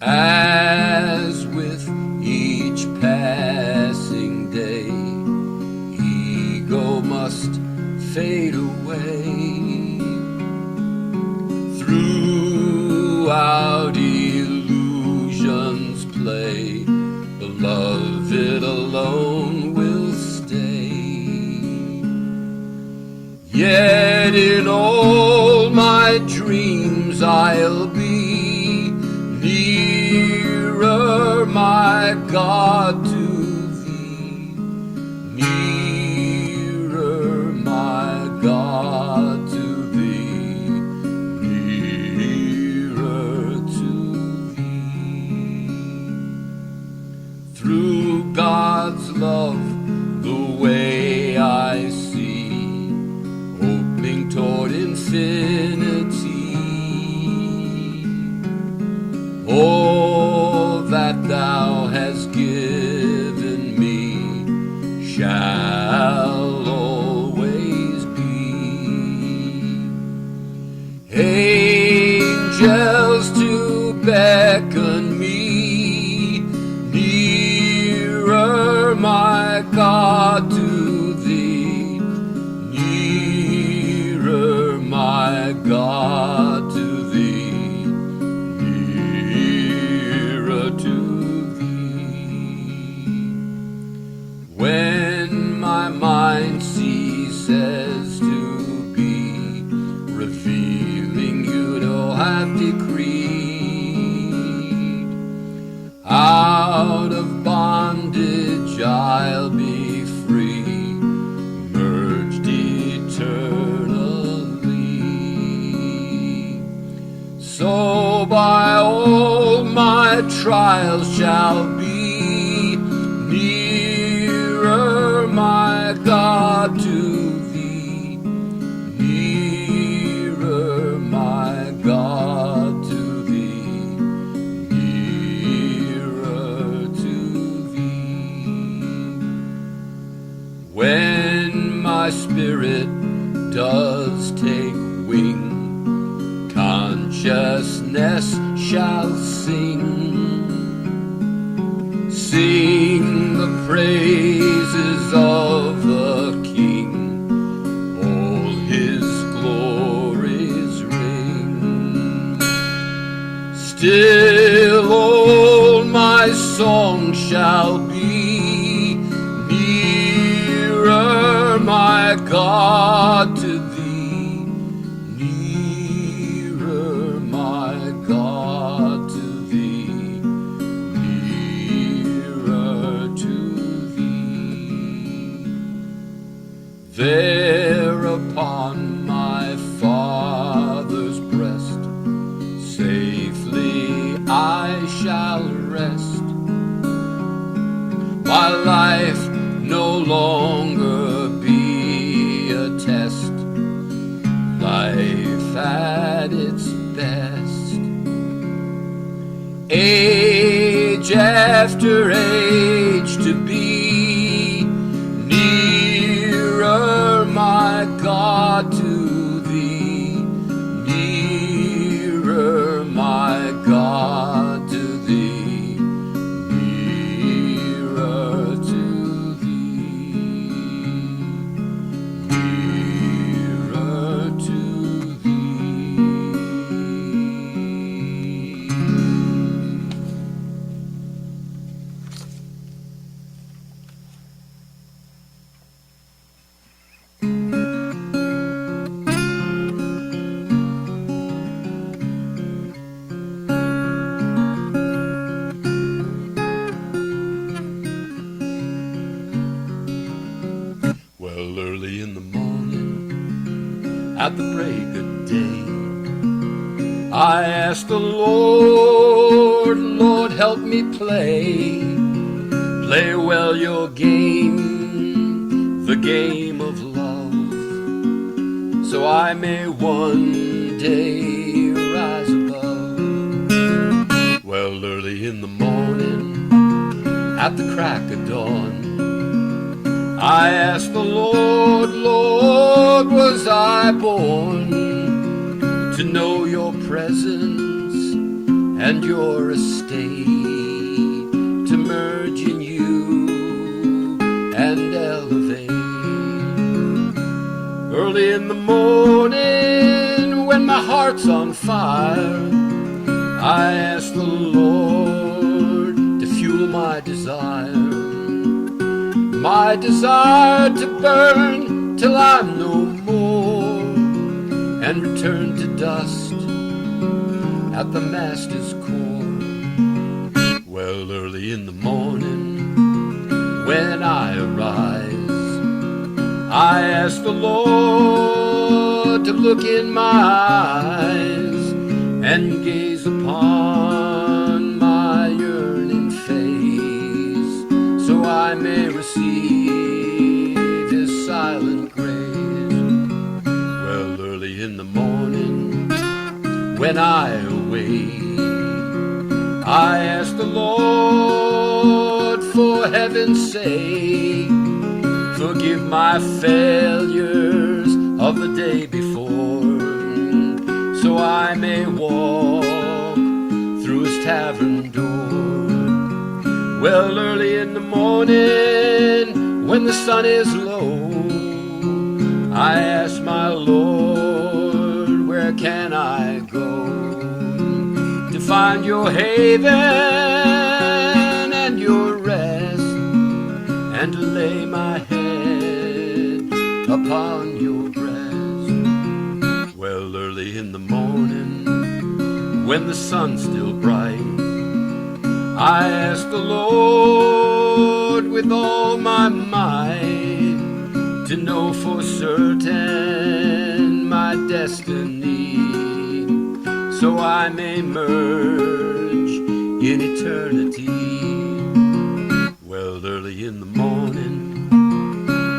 As with each passing day, ego must fade away. Throughout illusions play, beloved alone will stay. Yet in all my dreams I'll be nearer, my God, to Thee, nearer, my God, to Thee, nearer to Thee. Through God's love, the way I see, opening toward infinity. All that Thou hast given me shall always be. Angels to beckon me nearer, my God, to Thee, nearer, my God, to Thee, nearer to Thee. When my mind ceases to be, revealing You have decreed, out of bondage I'll be free, merged eternally. So by all my trials shall be nearer, my God, to Thee, nearer, my God, to Thee, nearer to Thee. When my spirit does take wing, consciousness shall sing the praises of the King, all His glories ring. Still all my song shall be nearer, my God, to Thee, nearer, my God, to Thee, nearer to Thee. There upon my Father's breast, safely I shall rest. My life no longer be a test, life at its best. Age after age to be nearer, my God, to Thee, nearer at the break of day. I asked the Lord, Lord, help me play well your game, the game of love, so I may one day rise above. Well, early in the morning, at the crack of dawn, I asked the Lord, Lord, was I born to know your presence and your estate, to merge in you and elevate. Early in the morning, when my heart's on fire, I ask the Lord to fuel my desire to burn till I'm no more, and return to dust at the Master's core. Well, early in the morning, when I arise, I ask the Lord to look in my eyes and gaze upon my yearning face, so I may receive his silent grace. Well, early in the morning, when I awake, I ask the Lord, for heaven's sake, forgive my failures of the day before, so I may walk through his tavern door. Well, early in the morning, when the sun is low, I ask my Lord, where can I go to find your haven and your rest, and to lay my head upon your breast? Well, early in the morning, when the sun's still bright, I ask the Lord with all my might to know for certain my destiny, so I may merge in eternity. Well, early in the morning,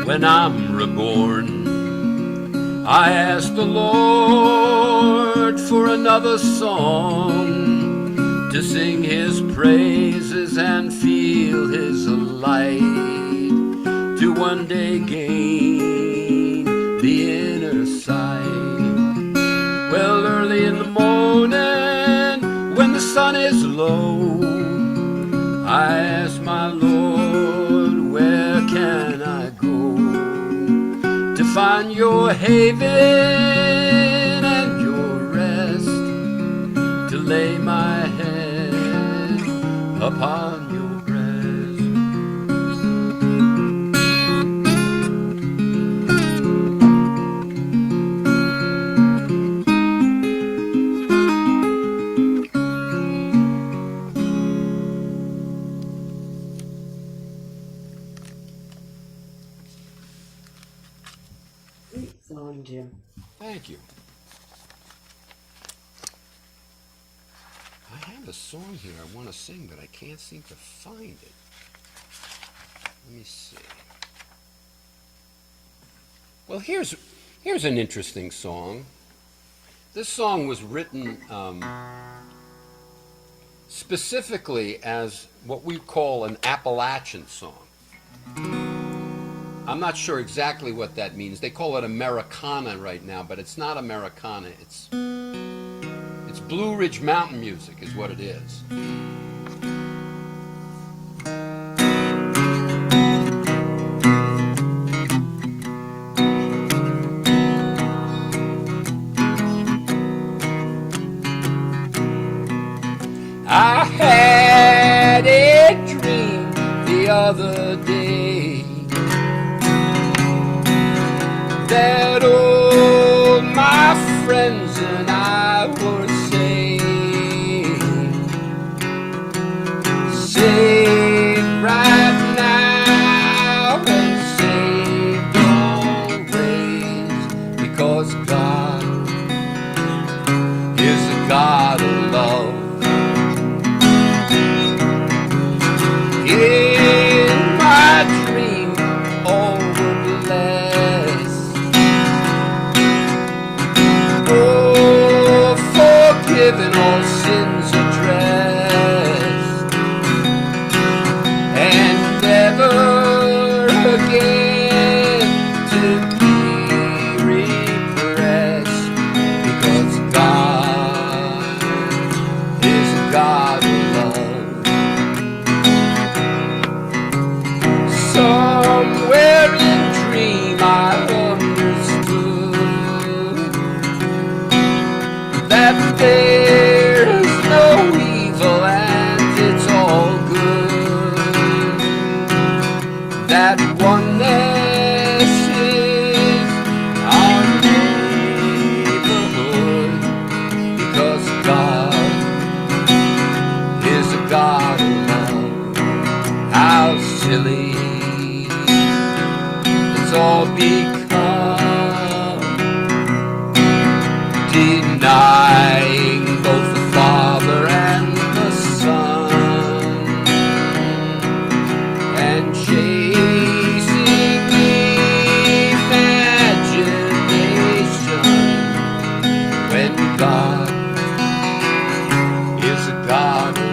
when I'm reborn, I ask the Lord for another song, to sing his praises and feel his light, to one day gain the inner sight. Well, early in the morning, when the sun is low, I ask my Lord, where can I go to find your haven and your rest, to lay my head upon your breast? Great song, Jim. Thank you. I have a song here I want to sing, but I can't seem to find it. Let me see. Well, here's an interesting song. This song was written specifically as what we call an Appalachian song. I'm not sure exactly what that means. They call it Americana right now, but it's not Americana. It's Blue Ridge Mountain music is what it is. I had a dream the other day that all my friends and I were saved right now and saved always, because God silly. It's all because denying both the Father and the Son, and chasing imagination when God is a God alone.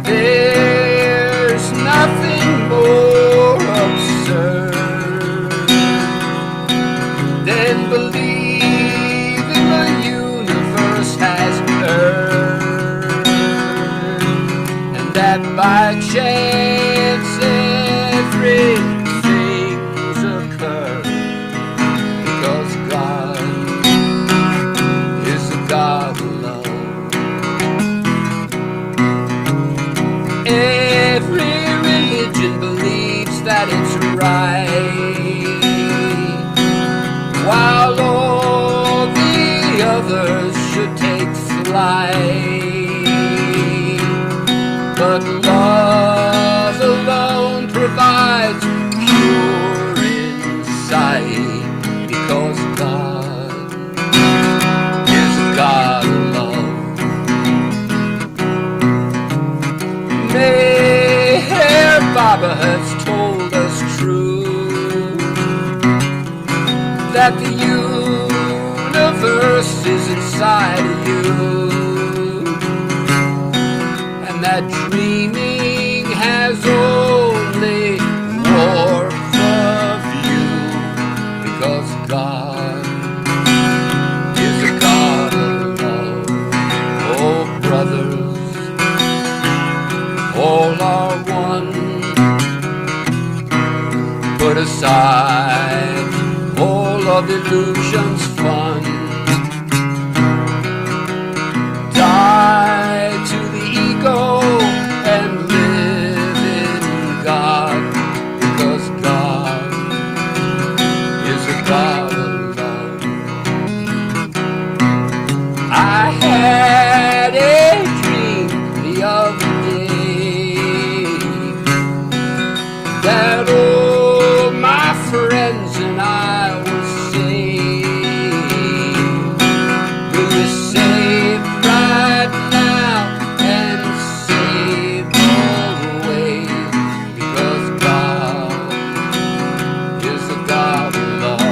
There's nothing more absurd than believing the universe has earned, and that by chance everything's occurred because God is a God alone. Every religion believes that it's right, while all the others should take flight. But love alone provides pure insight, because God is a God alone. Mayor Baba has told us true, that the universe is inside of you, and that dreaming has only warped the view, because God is a God alone. Oh, brothers, all are one. Put aside all of illusion's fun. Die to the ego and live in God, because God is a God alone. I had a dream the other day that all my friends and I were saved. We're saved right now and saved always, because God is a God alone.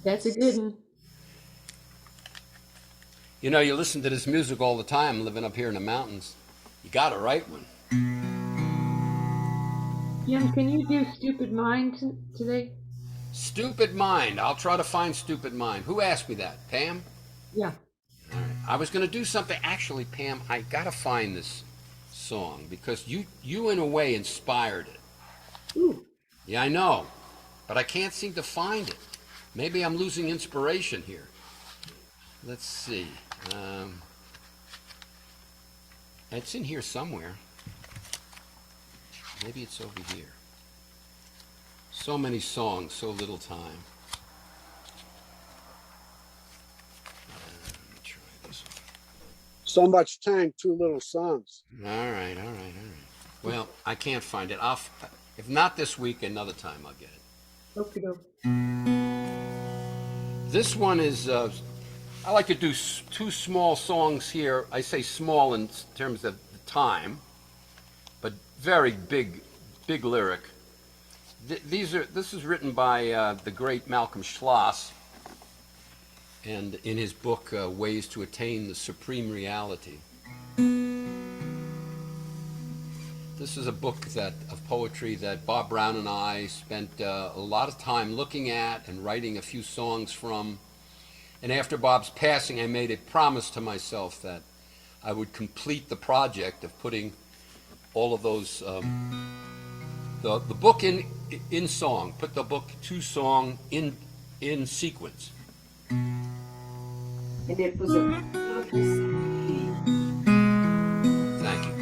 That's a good one. You know, you listen to this music all the time living up here in the mountains. You got to write one. Jim, can you do Stupid Mind today? Stupid Mind. I'll try to find Stupid Mind. Who asked me that? Pam? Yeah. All right. I was going to do something. Actually, Pam, I got to find this song because you in a way inspired it. Ooh. Yeah, I know. But I can't seem to find it. Maybe I'm losing inspiration here. Let's see. It's in here somewhere. Maybe it's over here. So many songs, so little time. Let me try this one. So much time, too little songs. All right. Well, I can't find it. If not this week, another time I'll get it. Okay. This one is, I like to do two small songs here. I say small in terms of the time, but very big lyric. This is written by the great Malcolm Schloss, and in his book, Ways to Attain the Supreme Reality. This is a book of poetry that Bob Brown and I spent a lot of time looking at and writing a few songs from. And after Bob's passing, I made a promise to myself that I would complete the project of putting all of those, the book in song, put the book to song in sequence. And it was a beautiful CD. Thank you.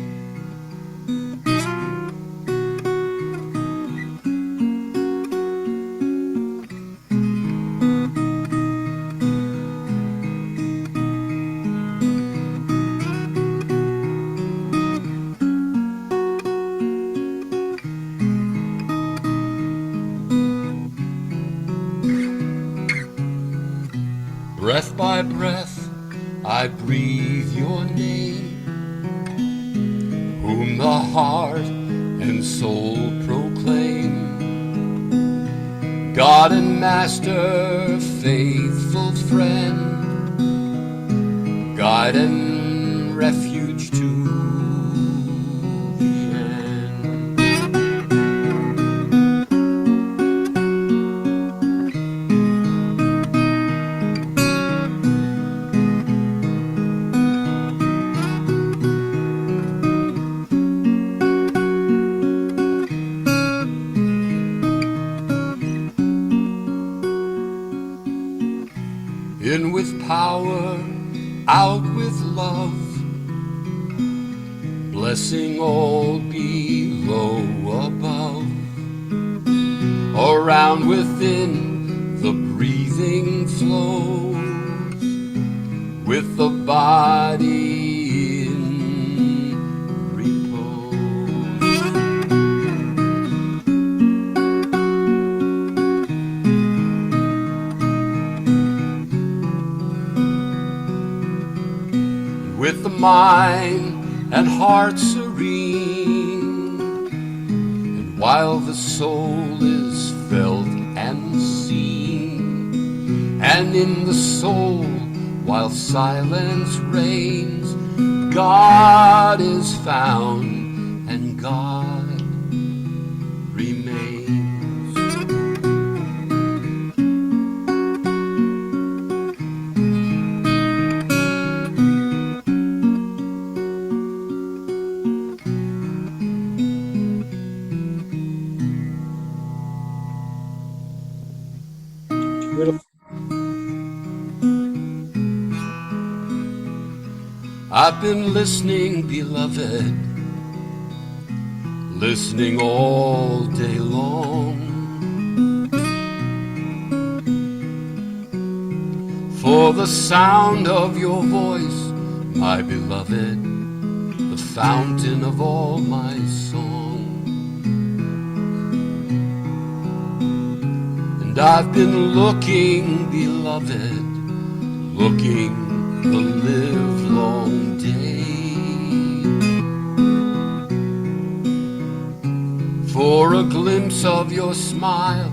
breathe your name, whom the heart and soul proclaim. God and Master, faithful friend, guide and refuge to the end. In with power, out with love, blessing all below, above, around, within, the breathing flows, with the body in repose. With the mind and heart serene, and while the soul is felt and seen, and in the soul while silence reigns, God is found and God remains. Beautiful. I've been listening, beloved, listening all day long, for the sound of your voice, my beloved, the fountain of all my song. And I've been looking, beloved, looking the livelong day for a glimpse of your smile,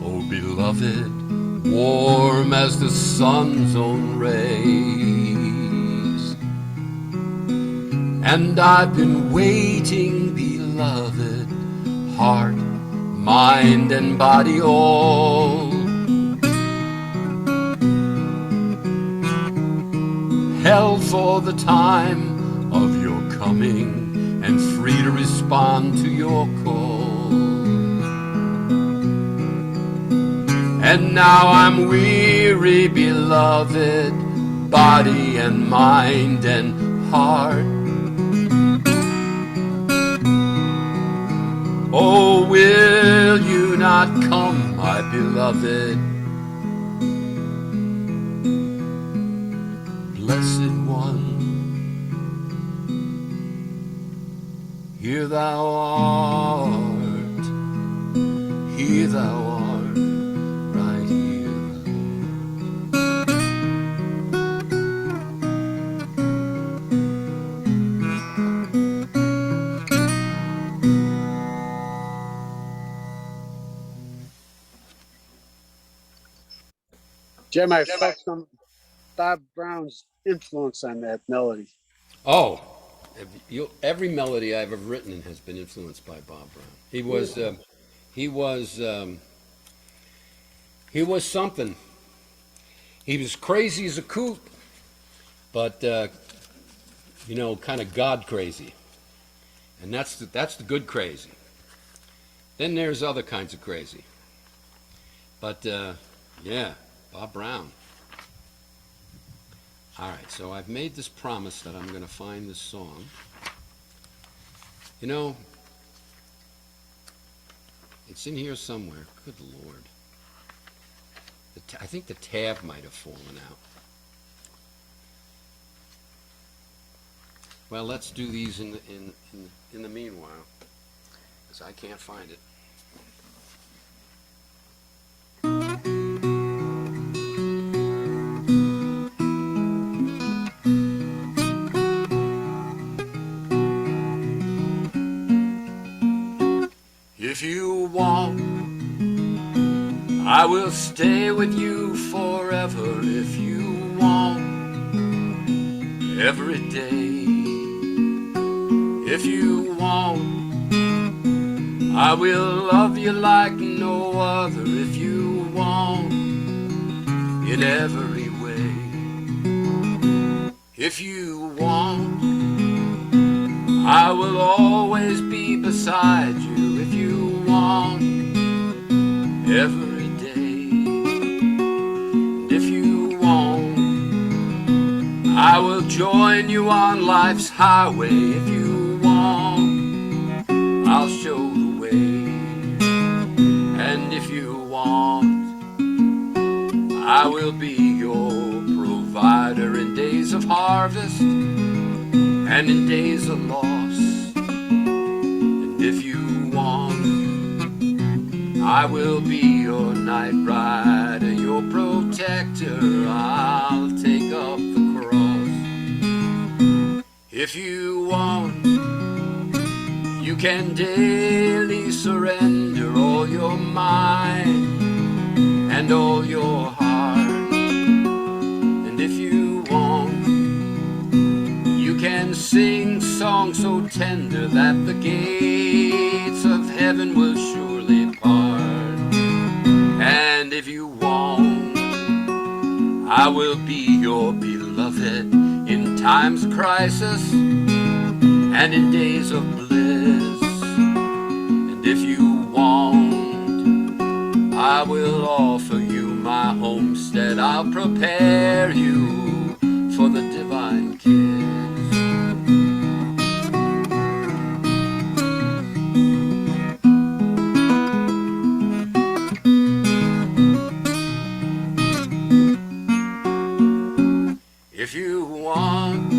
oh beloved, warm as the sun's own rays. And I've been waiting, beloved, heart, mind, and body all, held for the time of your coming, and free to respond to your call. And now I'm weary, beloved, body and mind and heart. Oh, will you not come, my beloved? Blessed one, here thou art, here thou art, right here. Jim, I felt some Bob Brown's influence on that melody. Oh, every melody I've ever written has been influenced by Bob Brown. He was something. He was crazy as a coot, but kind of God crazy, and that's the good crazy. Then there's other kinds of crazy, but yeah, Bob Brown. All right, so I've made this promise that I'm going to find this song. It's in here somewhere. Good Lord. I think the tab might have fallen out. Well, let's do these in the meanwhile, because I can't find it. If you want, I will stay with you forever. If you want, every day. If you want, I will love you like no other. If you want, in every way. If you want, I will always be beside you. If you want, every day. And if you want, I will join you on life's highway. If you want, I'll show the way. And if you want, I will be your provider in days of harvest and in days of loss. And if you want, I will be your night rider, your protector. I'll take up the cross. If you want, you can daily surrender all your mind and all your heart. And if you want, you can sing songs so tender that the gates of heaven will surely part. And if you want, I will be your beloved in times of crisis and in days of bliss. And if you want, I will offer you my homestead. I'll prepare you for the divine kiss. If you want,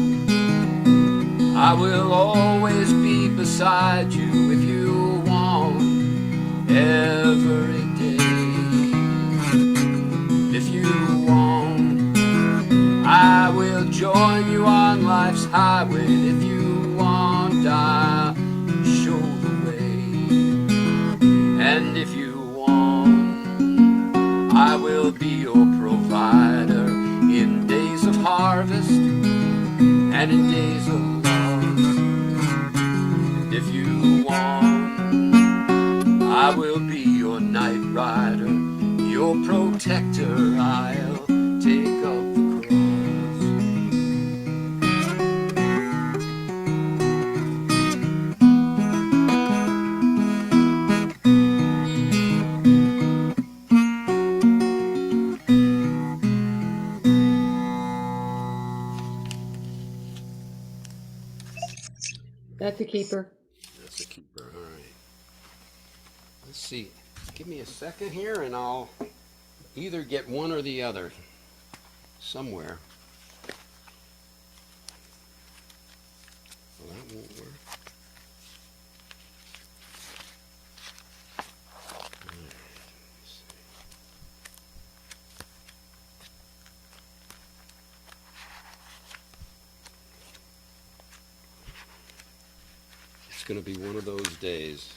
I will always be beside you. If you want, every day. If you want, I will join you on life's highway. If you want, I'll show the way. And if you want, I will be your provider in days of harvest and in days of loss. If you want, I will be your night rider, your protector. I'll take up the That's a keeper. That's a keeper. All right. Let's see. Give me a second here and I'll either get one or the other somewhere. Well, that won't work. All right. Let's see. It's going to be one of those days.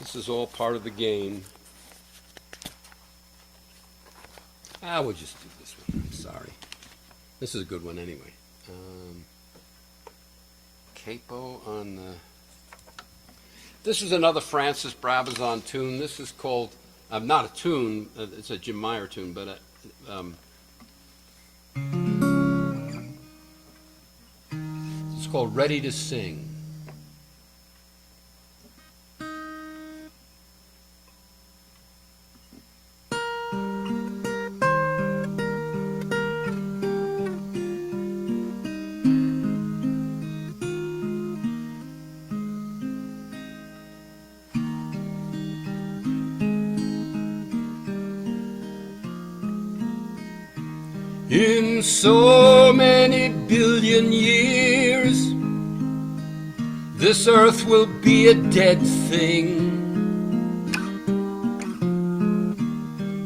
This is all part of the game. We'll just do this one. I'm sorry. This is a good one anyway. Capo on the... This is another Francis Brabazon tune. This is called... not a tune. It's a Jim Meyer tune, but... it's called Ready to Sing. In so many billion years, this earth will be a dead thing.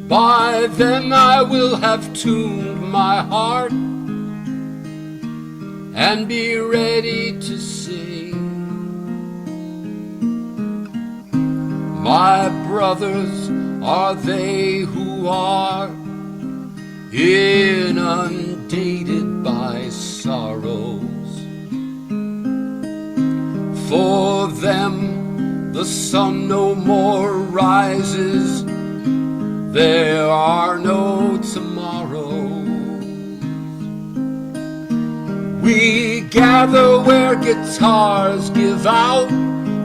By then I will have tuned my heart and be ready to sing. My brothers are they who are inundated by sorrows. For them the sun no more rises, there are no tomorrows. We gather where guitars give out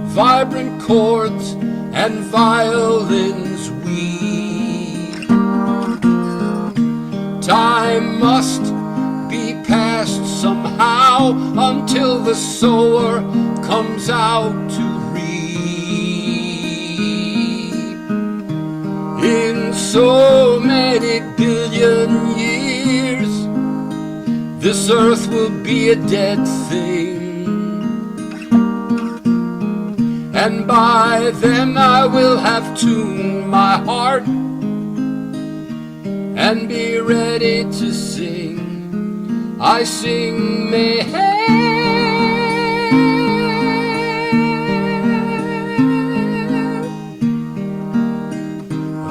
vibrant chords and violins weep. Time must be passed somehow until the sower comes out to reap. In so many billion years, this earth will be a dead thing. And by then I will have tuned my heart and be ready to sing. I sing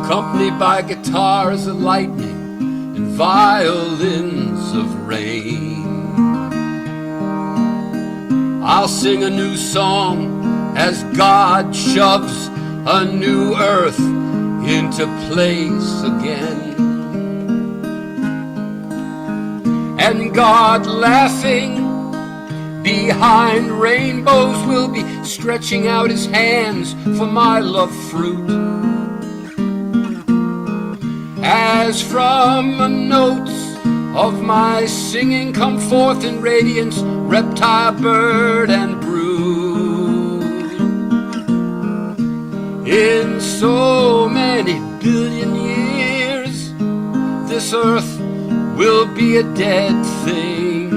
accompanied by guitars of lightning and violins of rain. I'll sing a new song as God shoves a new earth into place again. And God, laughing behind rainbows, will be stretching out his hands for my love fruit. As from the notes of my singing come forth in radiance reptile, bird, and brood. In so many billion years, this earth will be a dead thing.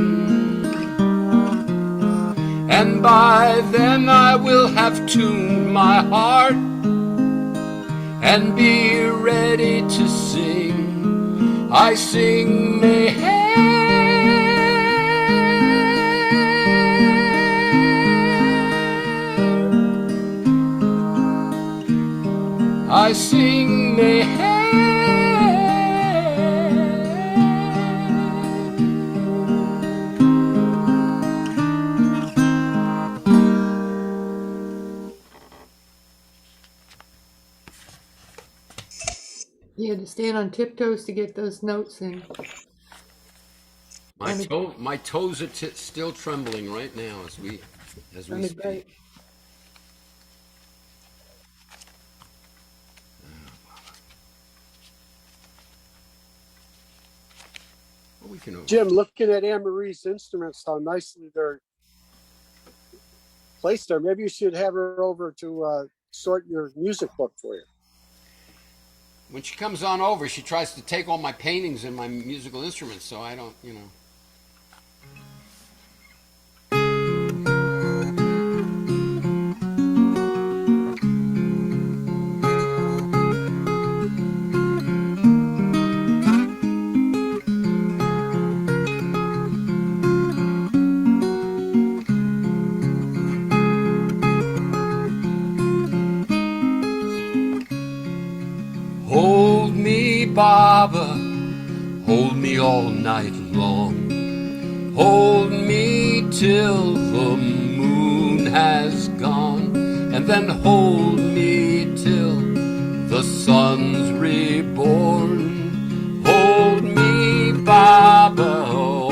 And by then I will have tuned my heart and be ready to sing. I sing I sing You had to stand on tiptoes to get those notes in. My toes are still trembling right now as we Sounded speak. great. Well, we can Jim, looking at Anne Marie's instruments, how nicely they're placed there. Maybe you should have her over to sort your music book for you. When she comes on over, she tries to take all my paintings and my musical instruments, so I don't, Hold me, Baba, hold me all night long. Hold me till the moon has gone, and then hold me till the sun's reborn. Hold me, Baba, all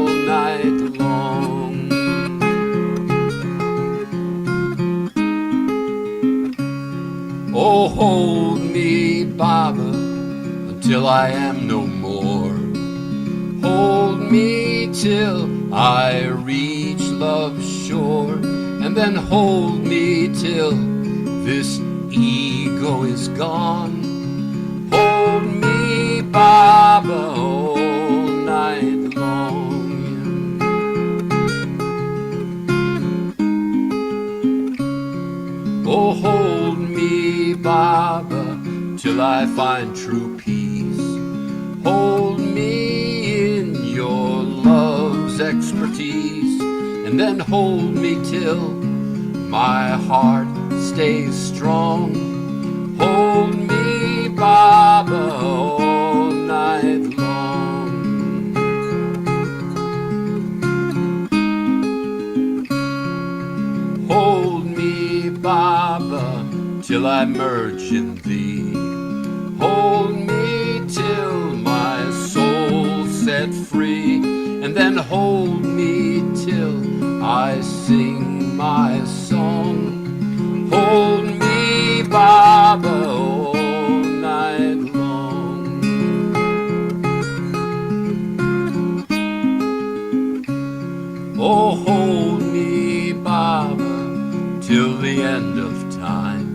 night long. Oh, hold me, Baba, until I am no more. Hold me till I reach love's shore, and then hold me till this ego is gone. Hold me, Baba, all night find true peace. Hold me in your love's expertise, and then hold me till my heart stays strong. Hold me, Baba, all night long. Hold me, Baba, till I merge in thee. Hold me till my soul set free, and then hold me till I sing my song. Hold me, Baba, all night long. Oh, hold me, Baba, till the end of time.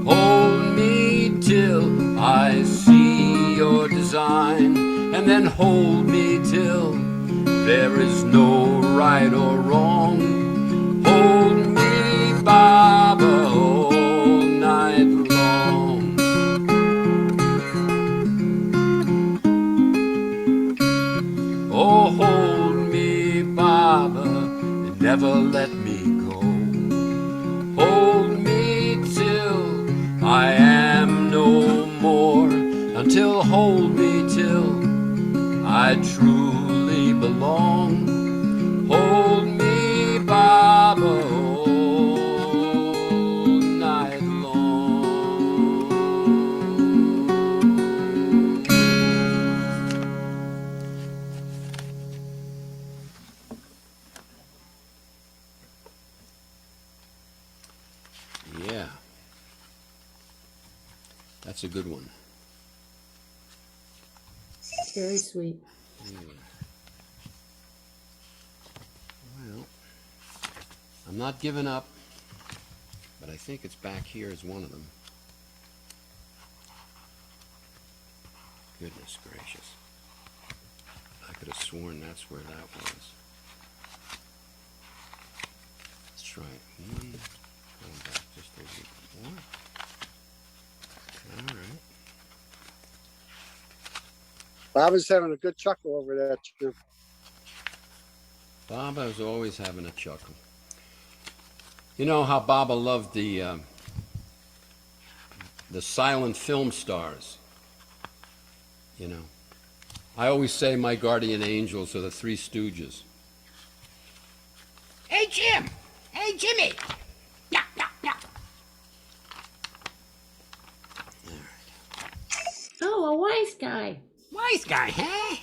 Hold me till I see your design, and then hold me till there is no right or wrong. Hold me, Baba, all night long. Oh, hold me, Baba, and never let me go. Hold me till I am no more, until hold me till I truly belong. Hold me, Baba, all night long. Yeah. That's a good one. Very sweet. Well, I'm not giving up, but I think it's back here as one of them. Goodness gracious. I could have sworn that's where that was. Let's try it. Going back just a little bit more. All right. Baba's having a good chuckle over there, Jim. Baba's always having a chuckle. You know how Baba loved the silent film stars. You know, I always say my guardian angels are the Three Stooges. Hey, Jim! Hey, Jimmy! Yeah, yeah, yeah. Oh, a wise guy. Wise guy, huh?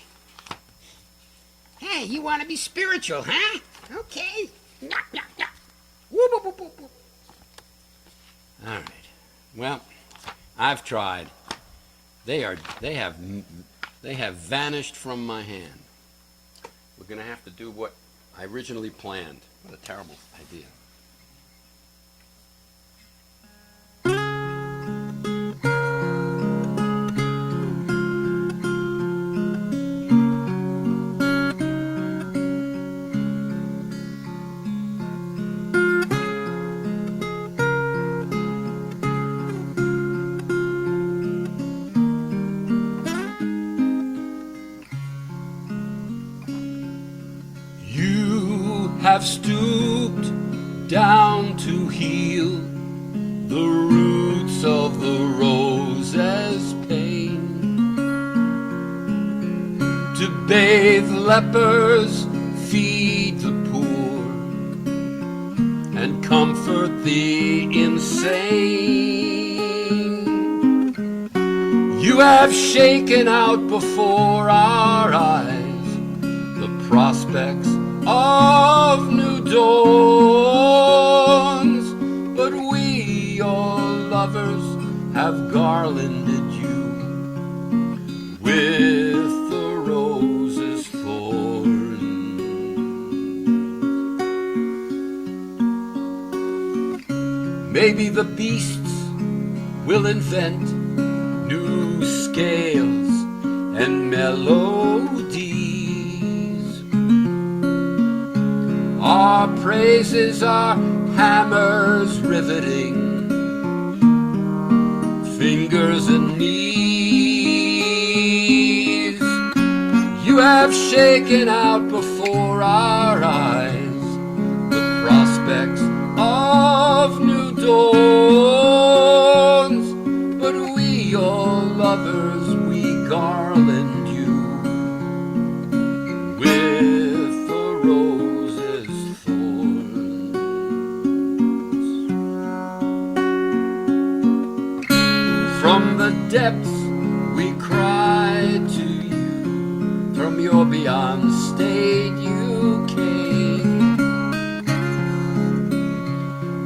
Hey, you want to be spiritual, huh? Okay. Yeah, yeah, yeah. Whoop, whoop, whoop, whoop, whoop. All right. Well, I've tried. They have vanished from my hand. We're going to have to do what I originally planned. What a terrible idea. Have stooped down to heal the roots of the rose's pain, to bathe lepers, feed the poor, and comfort the insane. You have shaken out before our eyes the prospects of new dawns, but we, your lovers, have garlanded you with the rose's thorn. Maybe the beasts will invent new scales and melodies. Our praises are hammers riveting, fingers fingers and knees. You have shaken out before our eyes the prospects of new dawns, but we, your lovers, we garland you with the rose's thorns. From the depths we cry to you, from your beyond state you came,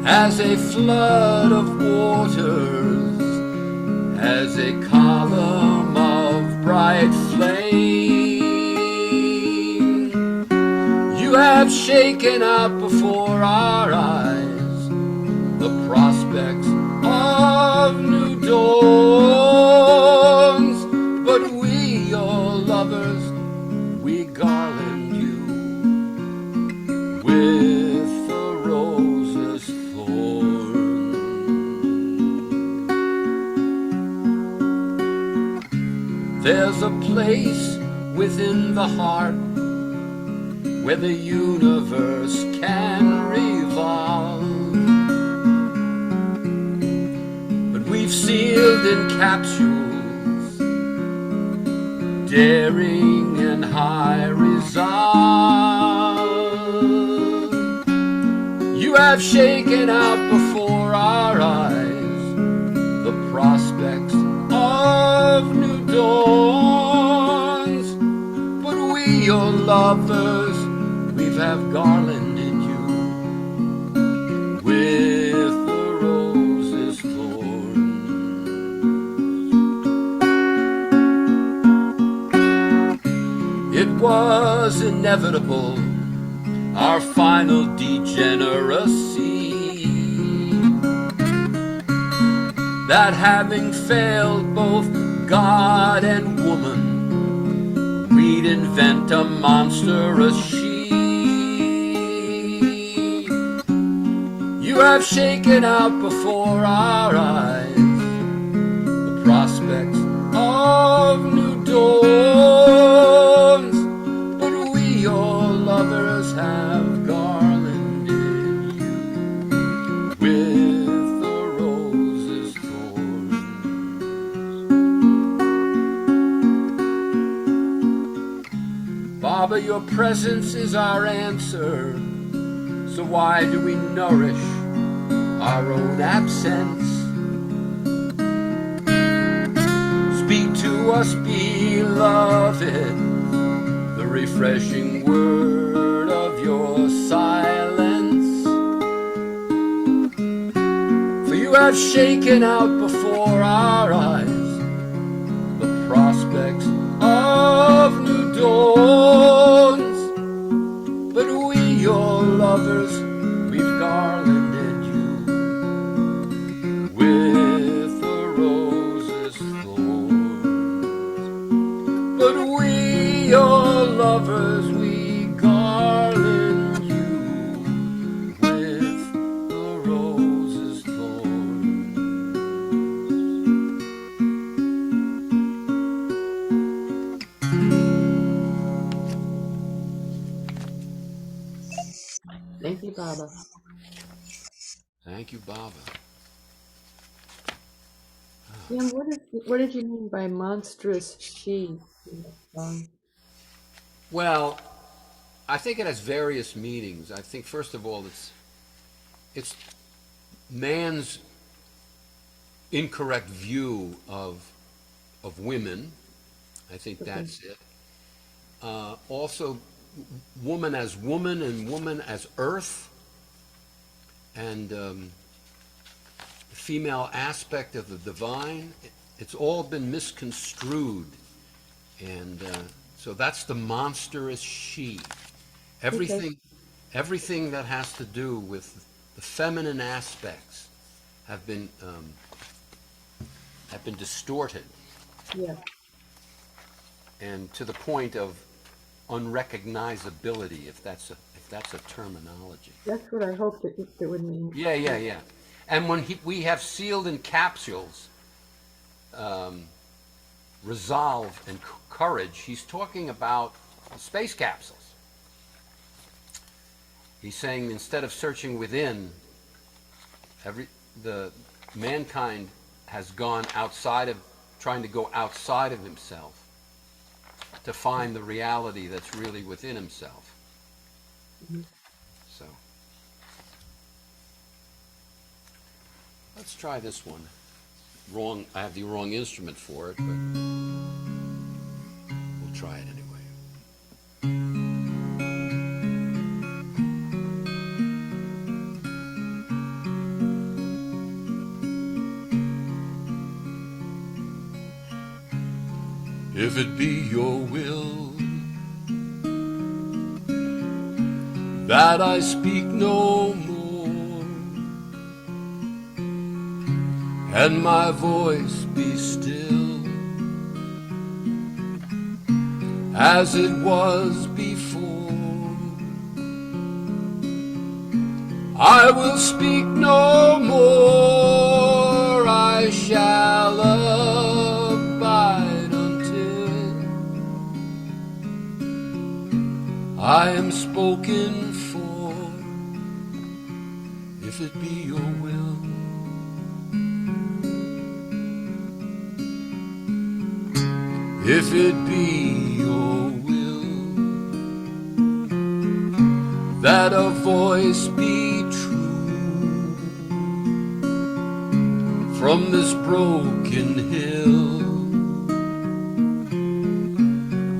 as a flood of waters, as a column of bright flame. You have shaken out before our eyes the prospects of new dawns, but we, your lovers, we garland you with the rose's thorn. There's a place within the heart where the universe can revolve, but we've sealed in capsules, daring and high resolve. You have shaken out before our eyes the prospects of new dawns, but we, your lovers, we have garlanded you with the rose's thorns. It was inevitable, our final degeneracy, that having failed both God and woman, we'd invent a monstrous she. You have shaken out before our eyes the prospects of new dawns, but we, your lovers, have garlanded you with the rose's thorns. Baba, your presence is our answer, so why do we nourish our own absence? Speak to us, beloved, the refreshing word of your silence. For you have shaken out before our eyes the prospects of new dawns, but we, your lovers, we've garlanded you with the rose's thorns. But we, your lovers, we garland you with the rose's thorns. Thank you, Baba. Thank you, Baba. Jim, what did you mean by monstrous she in that song? Well, I think it has various meanings. I think, first of all, it's man's incorrect view of women. I think that's it. Also, woman as woman and woman as earth, and the female aspect of the divine. It's all been misconstrued, and so that's the monstrous she. Everything that has to do with the feminine aspects have been distorted, Yeah. and to the point of unrecognizability, if that's a terminology. That's what I hoped it would mean. Yeah. And when we have sealed in capsules resolve and courage, he's talking about space capsules. He's saying instead of searching within, the mankind has gone outside of, trying to go outside of himself to find the reality that's really within himself. So let's try this one. Wrong, I have the wrong instrument for it, but we'll try it anyway. If it be your will that I speak no more, and my voice be still as it was before, I will speak no more, I shall abide until I am spoken for, if it be your will. If it be your will that a voice be true from this broken hill,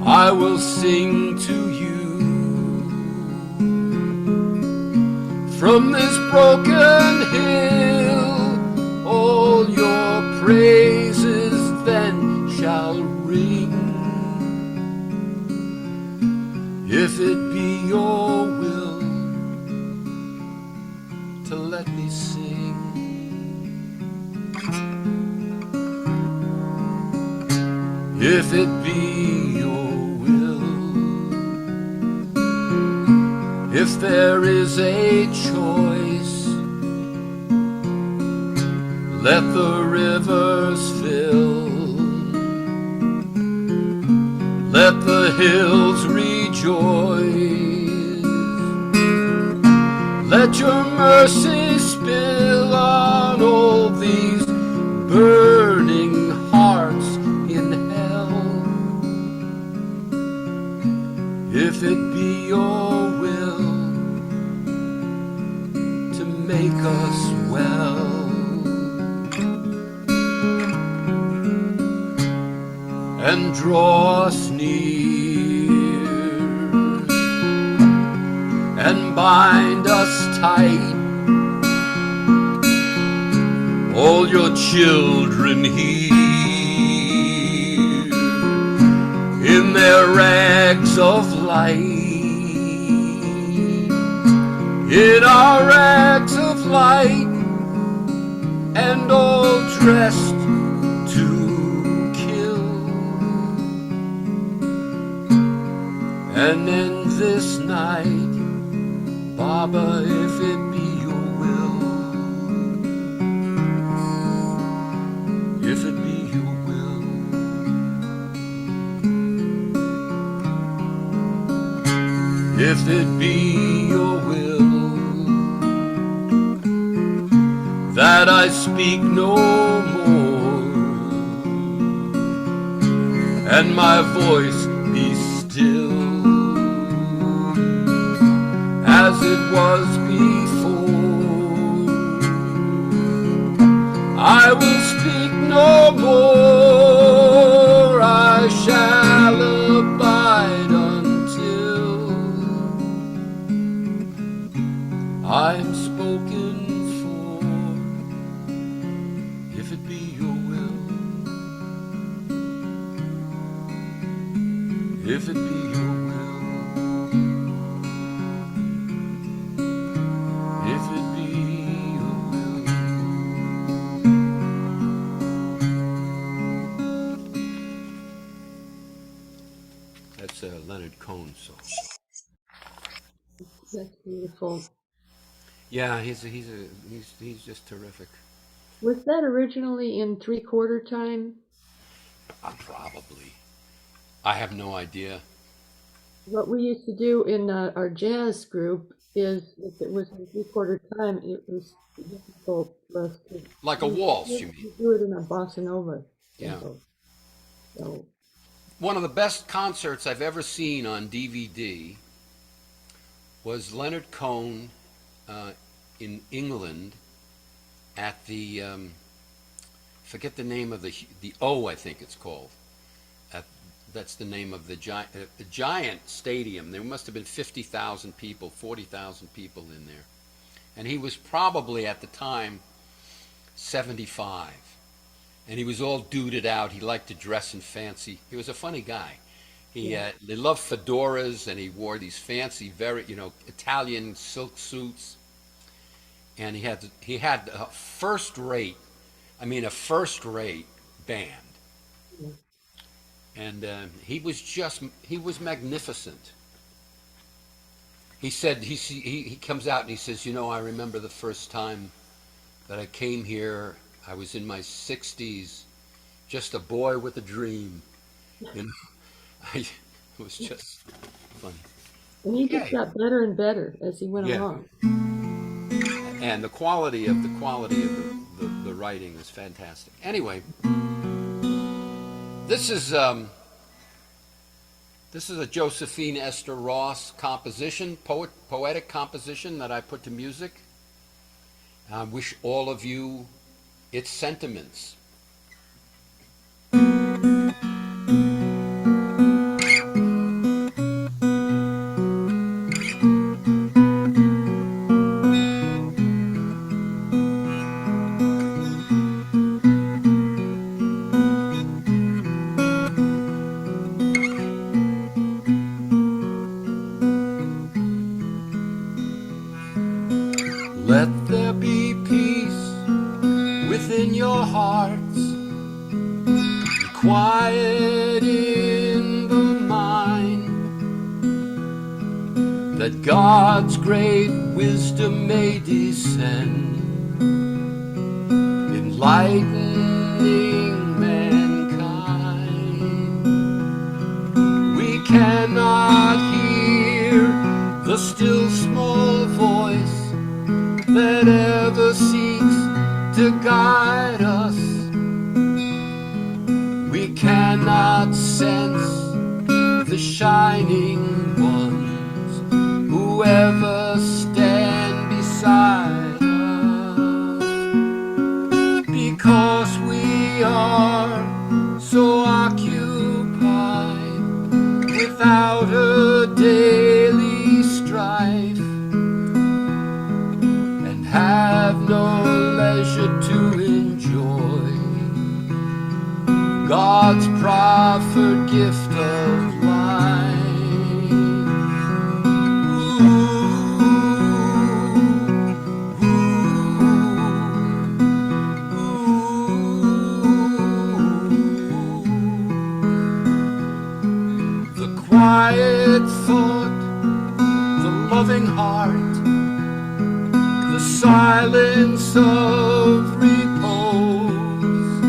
I will sing to you. From this broken hill, all your praises then shall ring. If it be your will to let me sing, if it be your will, if there is a choice, let the rivers fill, let the hills rejoice, let your mercy spill on all these burning hearts in hell. If it be your will to make us well, and draw us near, and bind us tight, all your children here, in their rags of light, in our rags of light, and all dressed to kill, and in this night, Baba, if it be your will, if it be your will, if it be your will that I speak no more, and my voice be still as it was before, I will speak no more, I shall abide until I am spoken for, if it be your will, if it be your will. That's a Leonard Cohen song. That's beautiful. Yeah, he's just terrific. Was that originally in 3/4 time? Probably. I have no idea. What we used to do in our jazz group is, if it was in 3/4 time, it was difficult for us to Like a waltz, you mean? do it in a bossa nova Yeah. tempo. So One of the best concerts I've ever seen on DVD was Leonard Cohen in England at the forget the name of the O, I think it's called. That's the name of the giant stadium. There must have been 50,000 people, 40,000 people in there, and he was probably at the time 75, and he was all duded out. He liked to dress in fancy. He was a funny guy. He loved fedoras, and he wore these fancy, very Italian silk suits. And he had a first rate band, and he was magnificent. He said he comes out and he says, I remember the first time that I came here. I was in my 60s, just a boy with a dream. It was just funny. and he just got better and better as he went along. And the quality of the writing is fantastic. Anyway, this is a Josephine Esther Ross composition, poetic composition that I put to music. I wish all of you its sentiments. Let there be peace within your hearts, quiet in the mind, that God's great wisdom may descend, enlightening mankind. We cannot hear the still small voice that ever seeks to guide us. We cannot sense the shining ones who ever stand beside us, because we are so occupied without a daily strife, have no leisure to enjoy God's proffered gift of life. The quiet thought, the loving heart, silence of repose,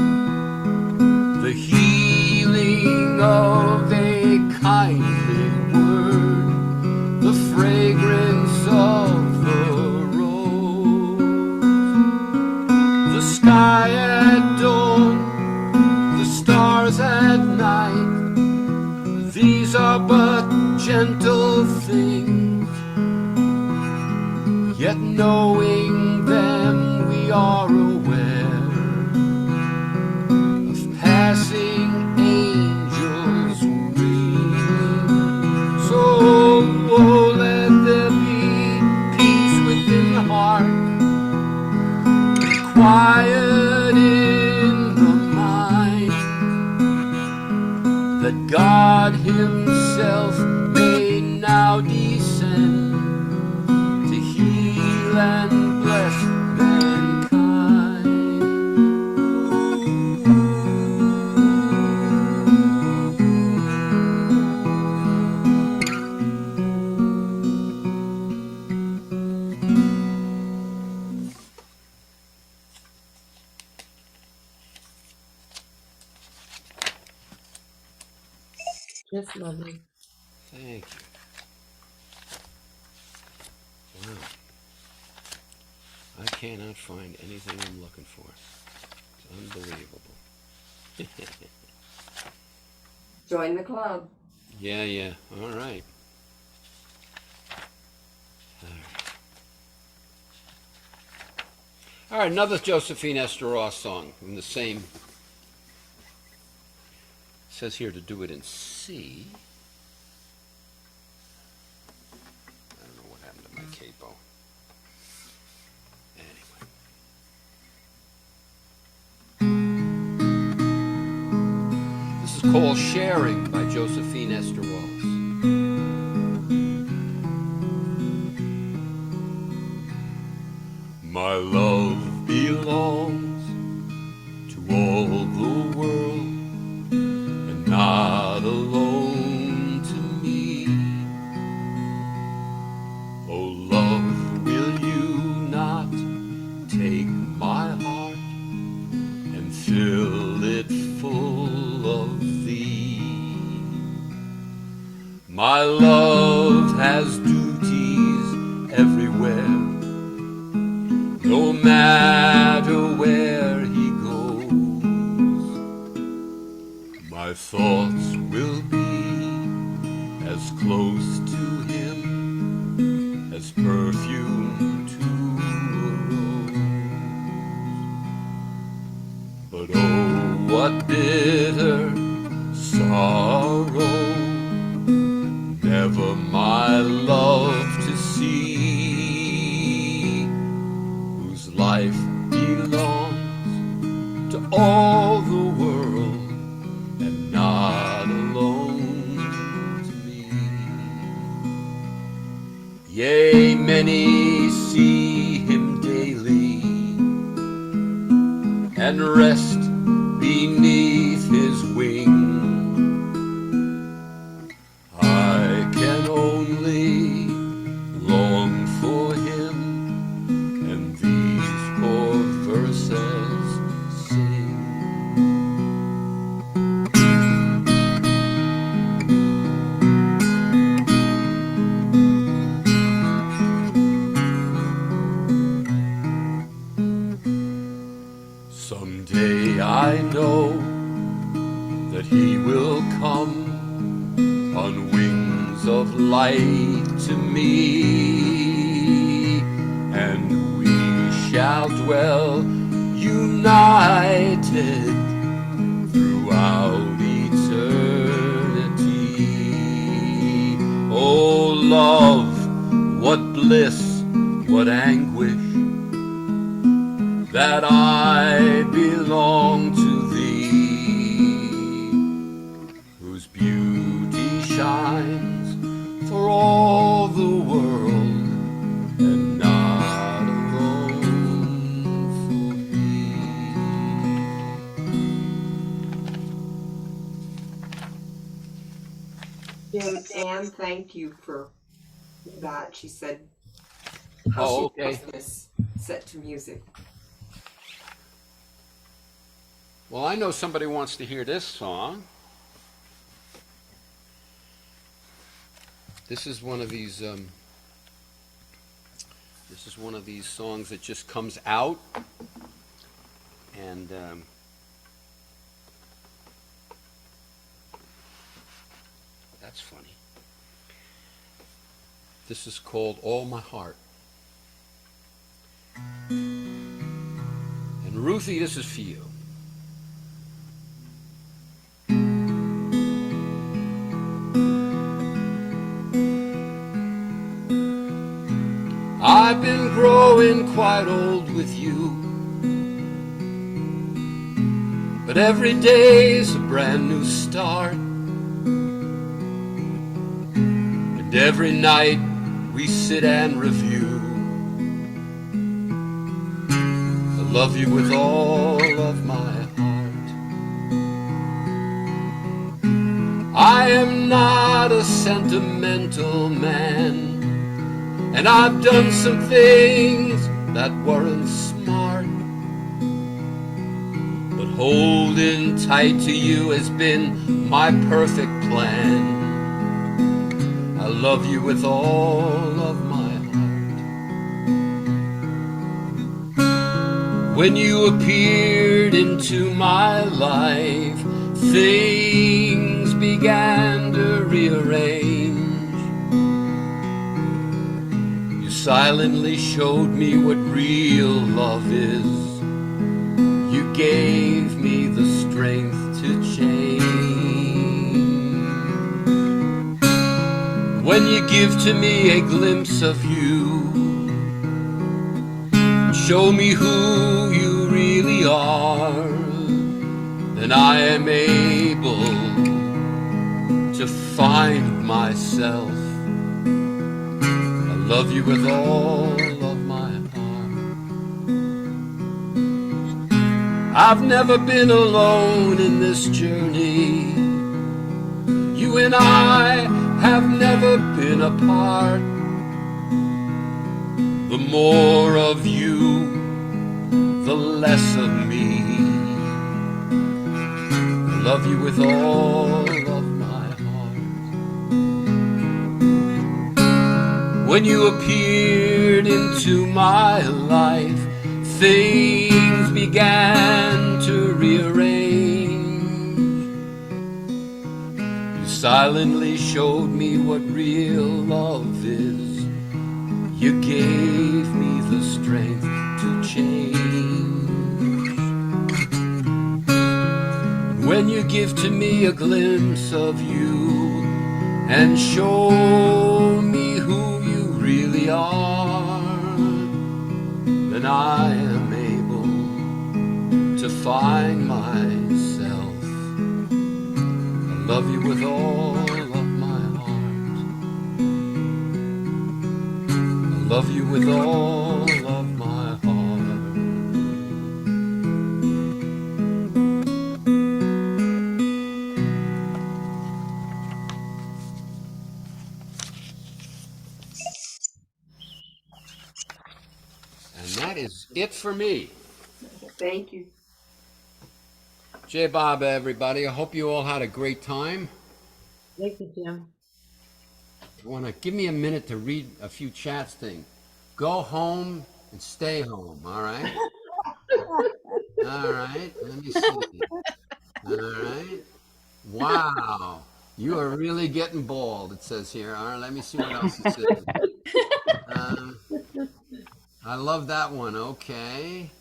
the healing of a kindly word, the fragrance of the rose, the sky at dawn, the stars at night. These are but gentle things, yet knowing them we are aware of passing angels' wings. So let there be peace within the heart, quiet in the mind, that God Himself may now descend and bless mankind. That's lovely. Thank you. Wow. I cannot find anything I'm looking for. It's unbelievable. Join the club. Yeah. All right. All right, another Josephine Esther Ross song in the same. It says here to do it in C. I don't know what happened to my capo. Anyway. This is called Sharing by Josephine Esther Ross. My love belongs to all the world and not alone to me. Oh love, will you not take my heart and fill it full of thee? My love has duties everywhere, no matter where he goes. My thoughts will be as close to him as perfume to a rose. But oh, what bitter sorrow, never my love to see, life belongs to all the world and not alone to me. Yea, many see him daily and rest beneath his wing. I can only long for him and these poor verses sing. Someday I know that he will come on wings of light to me, and we shall dwell united throughout eternity. Oh love, what bliss, what anguish, that I belong to thee, whose beauty shines for all the world and not alone for me. Jim, Anne, thank you for that. She said how Oh, she okay. loves this set to music. Well, I know somebody wants to hear this song. This is one of these. This is one of these songs that just comes out, and that's funny. This is called "All My Heart." And Ruthie, this is for you. I've been growing quite old with you, but every day's a brand new start, and every night we sit and review. I love you with all of my heart. I am not a sentimental man, and I've done some things that weren't smart, but Holding tight to you has been my perfect plan. I love you with all of my heart. When you appeared into my life, things began to rearrange. You silently showed me what real love is. You gave me the strength to change. When you give to me a glimpse of you, show me who you really are, then I am able to find myself. I love you with all of my heart. I've never been alone in this journey. You and I have never been apart. The more of you, the less of me. I love you with all of my heart. When you appeared into my life, things began to rearrange. You silently showed me what real love is. You gave me the strength to change. When you give to me a glimpse of you and show me who you really are, then I am able to find myself. I love you with all of my heart. I love you with all of my heart. And that is it for me. Thank you. Jai Baba, everybody. I hope you all had a great time. Thank you, Jim. I want to give me a minute to read a few chats thing. Go home and stay home, all right? All right, let me see. All right. Wow. You are really getting bald, it says here. All right, let me see what else it says. I love that one. Okay.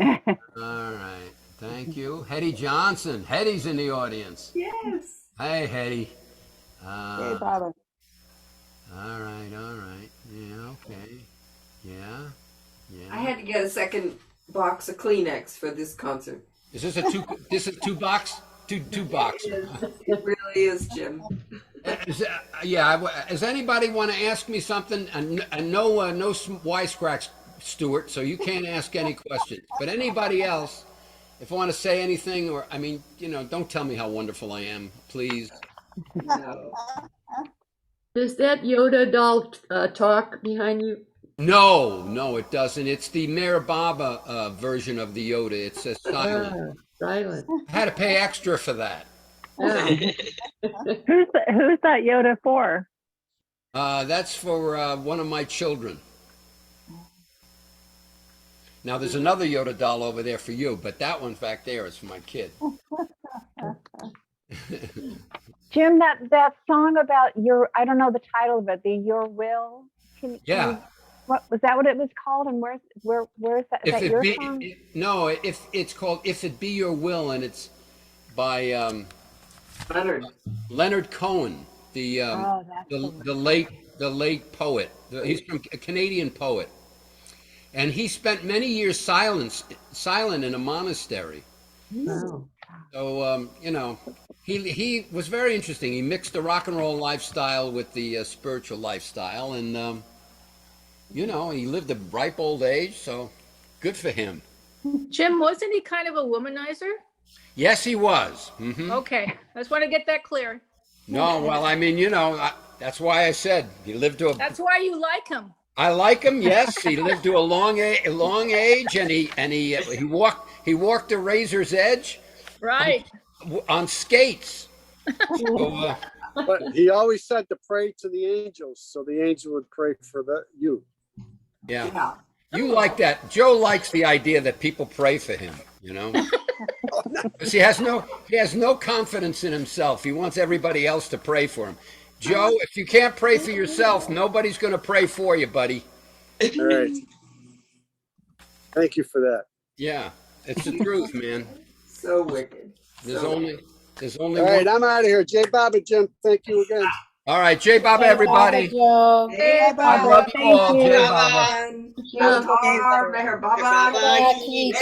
All right. Thank you. Hetty Johnson. Hetty's in the audience. Yes. Hey, Hetty. Hey, Baba. All right, all right. Yeah, okay. Yeah, yeah. I had to get a second box of Kleenex for this concert. Is this a two box? Two box. It really is, Jim. Does anybody want to ask me something? And no wisecracks, Stewart, so you can't ask any questions. But anybody else, if I want to say anything, or, I mean, don't tell me how wonderful I am, please. No. Does that Yoda doll talk behind you? No, it doesn't. It's the Mayor Baba version of the Yoda. It says silent. Silent. I had to pay extra for that. Yeah. Who's that Yoda for? That's for one of my children. Now, there's another Yoda doll over there for you, but that one back there is for my kid. Jim, that song about I don't know the title of it, your will. Yeah. What was that? What it was called? And where's that? Is that your song? No, it's called "If It Be Your Will," and it's by Leonard Cohen, the late poet. He's from a Canadian poet, and he spent many years silent in a monastery. Wow. So he was very interesting. He mixed the rock and roll lifestyle with the spiritual lifestyle, and he lived a ripe old age. So good for him. Jim, wasn't he kind of a womanizer? Yes, he was. Mm-hmm. Okay, I just want to get that clear. No, well, I mean, that's why I said he lived to a. That's why you like him. I like him. Yes, he lived to a long age, and he walked the razor's edge Right. on skates. So, But he always said to pray to the angels, so the angel would pray for you. yeah, Yeah. you like that. Joe likes the idea that people pray for him. You know, because he has no confidence in himself. He wants everybody else to pray for him. Joe, if you can't pray for yourself, nobody's going to pray for you, buddy. All right. Thank you for that. Yeah, it's the truth, man. So wicked. There's So only All right, one. I'm out of here. J. Bob and Jim, thank you again. All right, J. Baba, everybody. Hey, I love you all, J. Baba. Avatar, Meher Baba.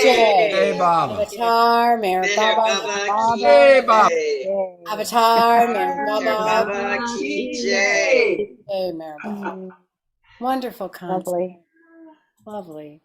J. Baba. Avatar, Meher Baba. J. Baba. Avatar, Meher Baba. Baba ki Hey, Meher Baba. Wonderful concept. Lovely. Lovely.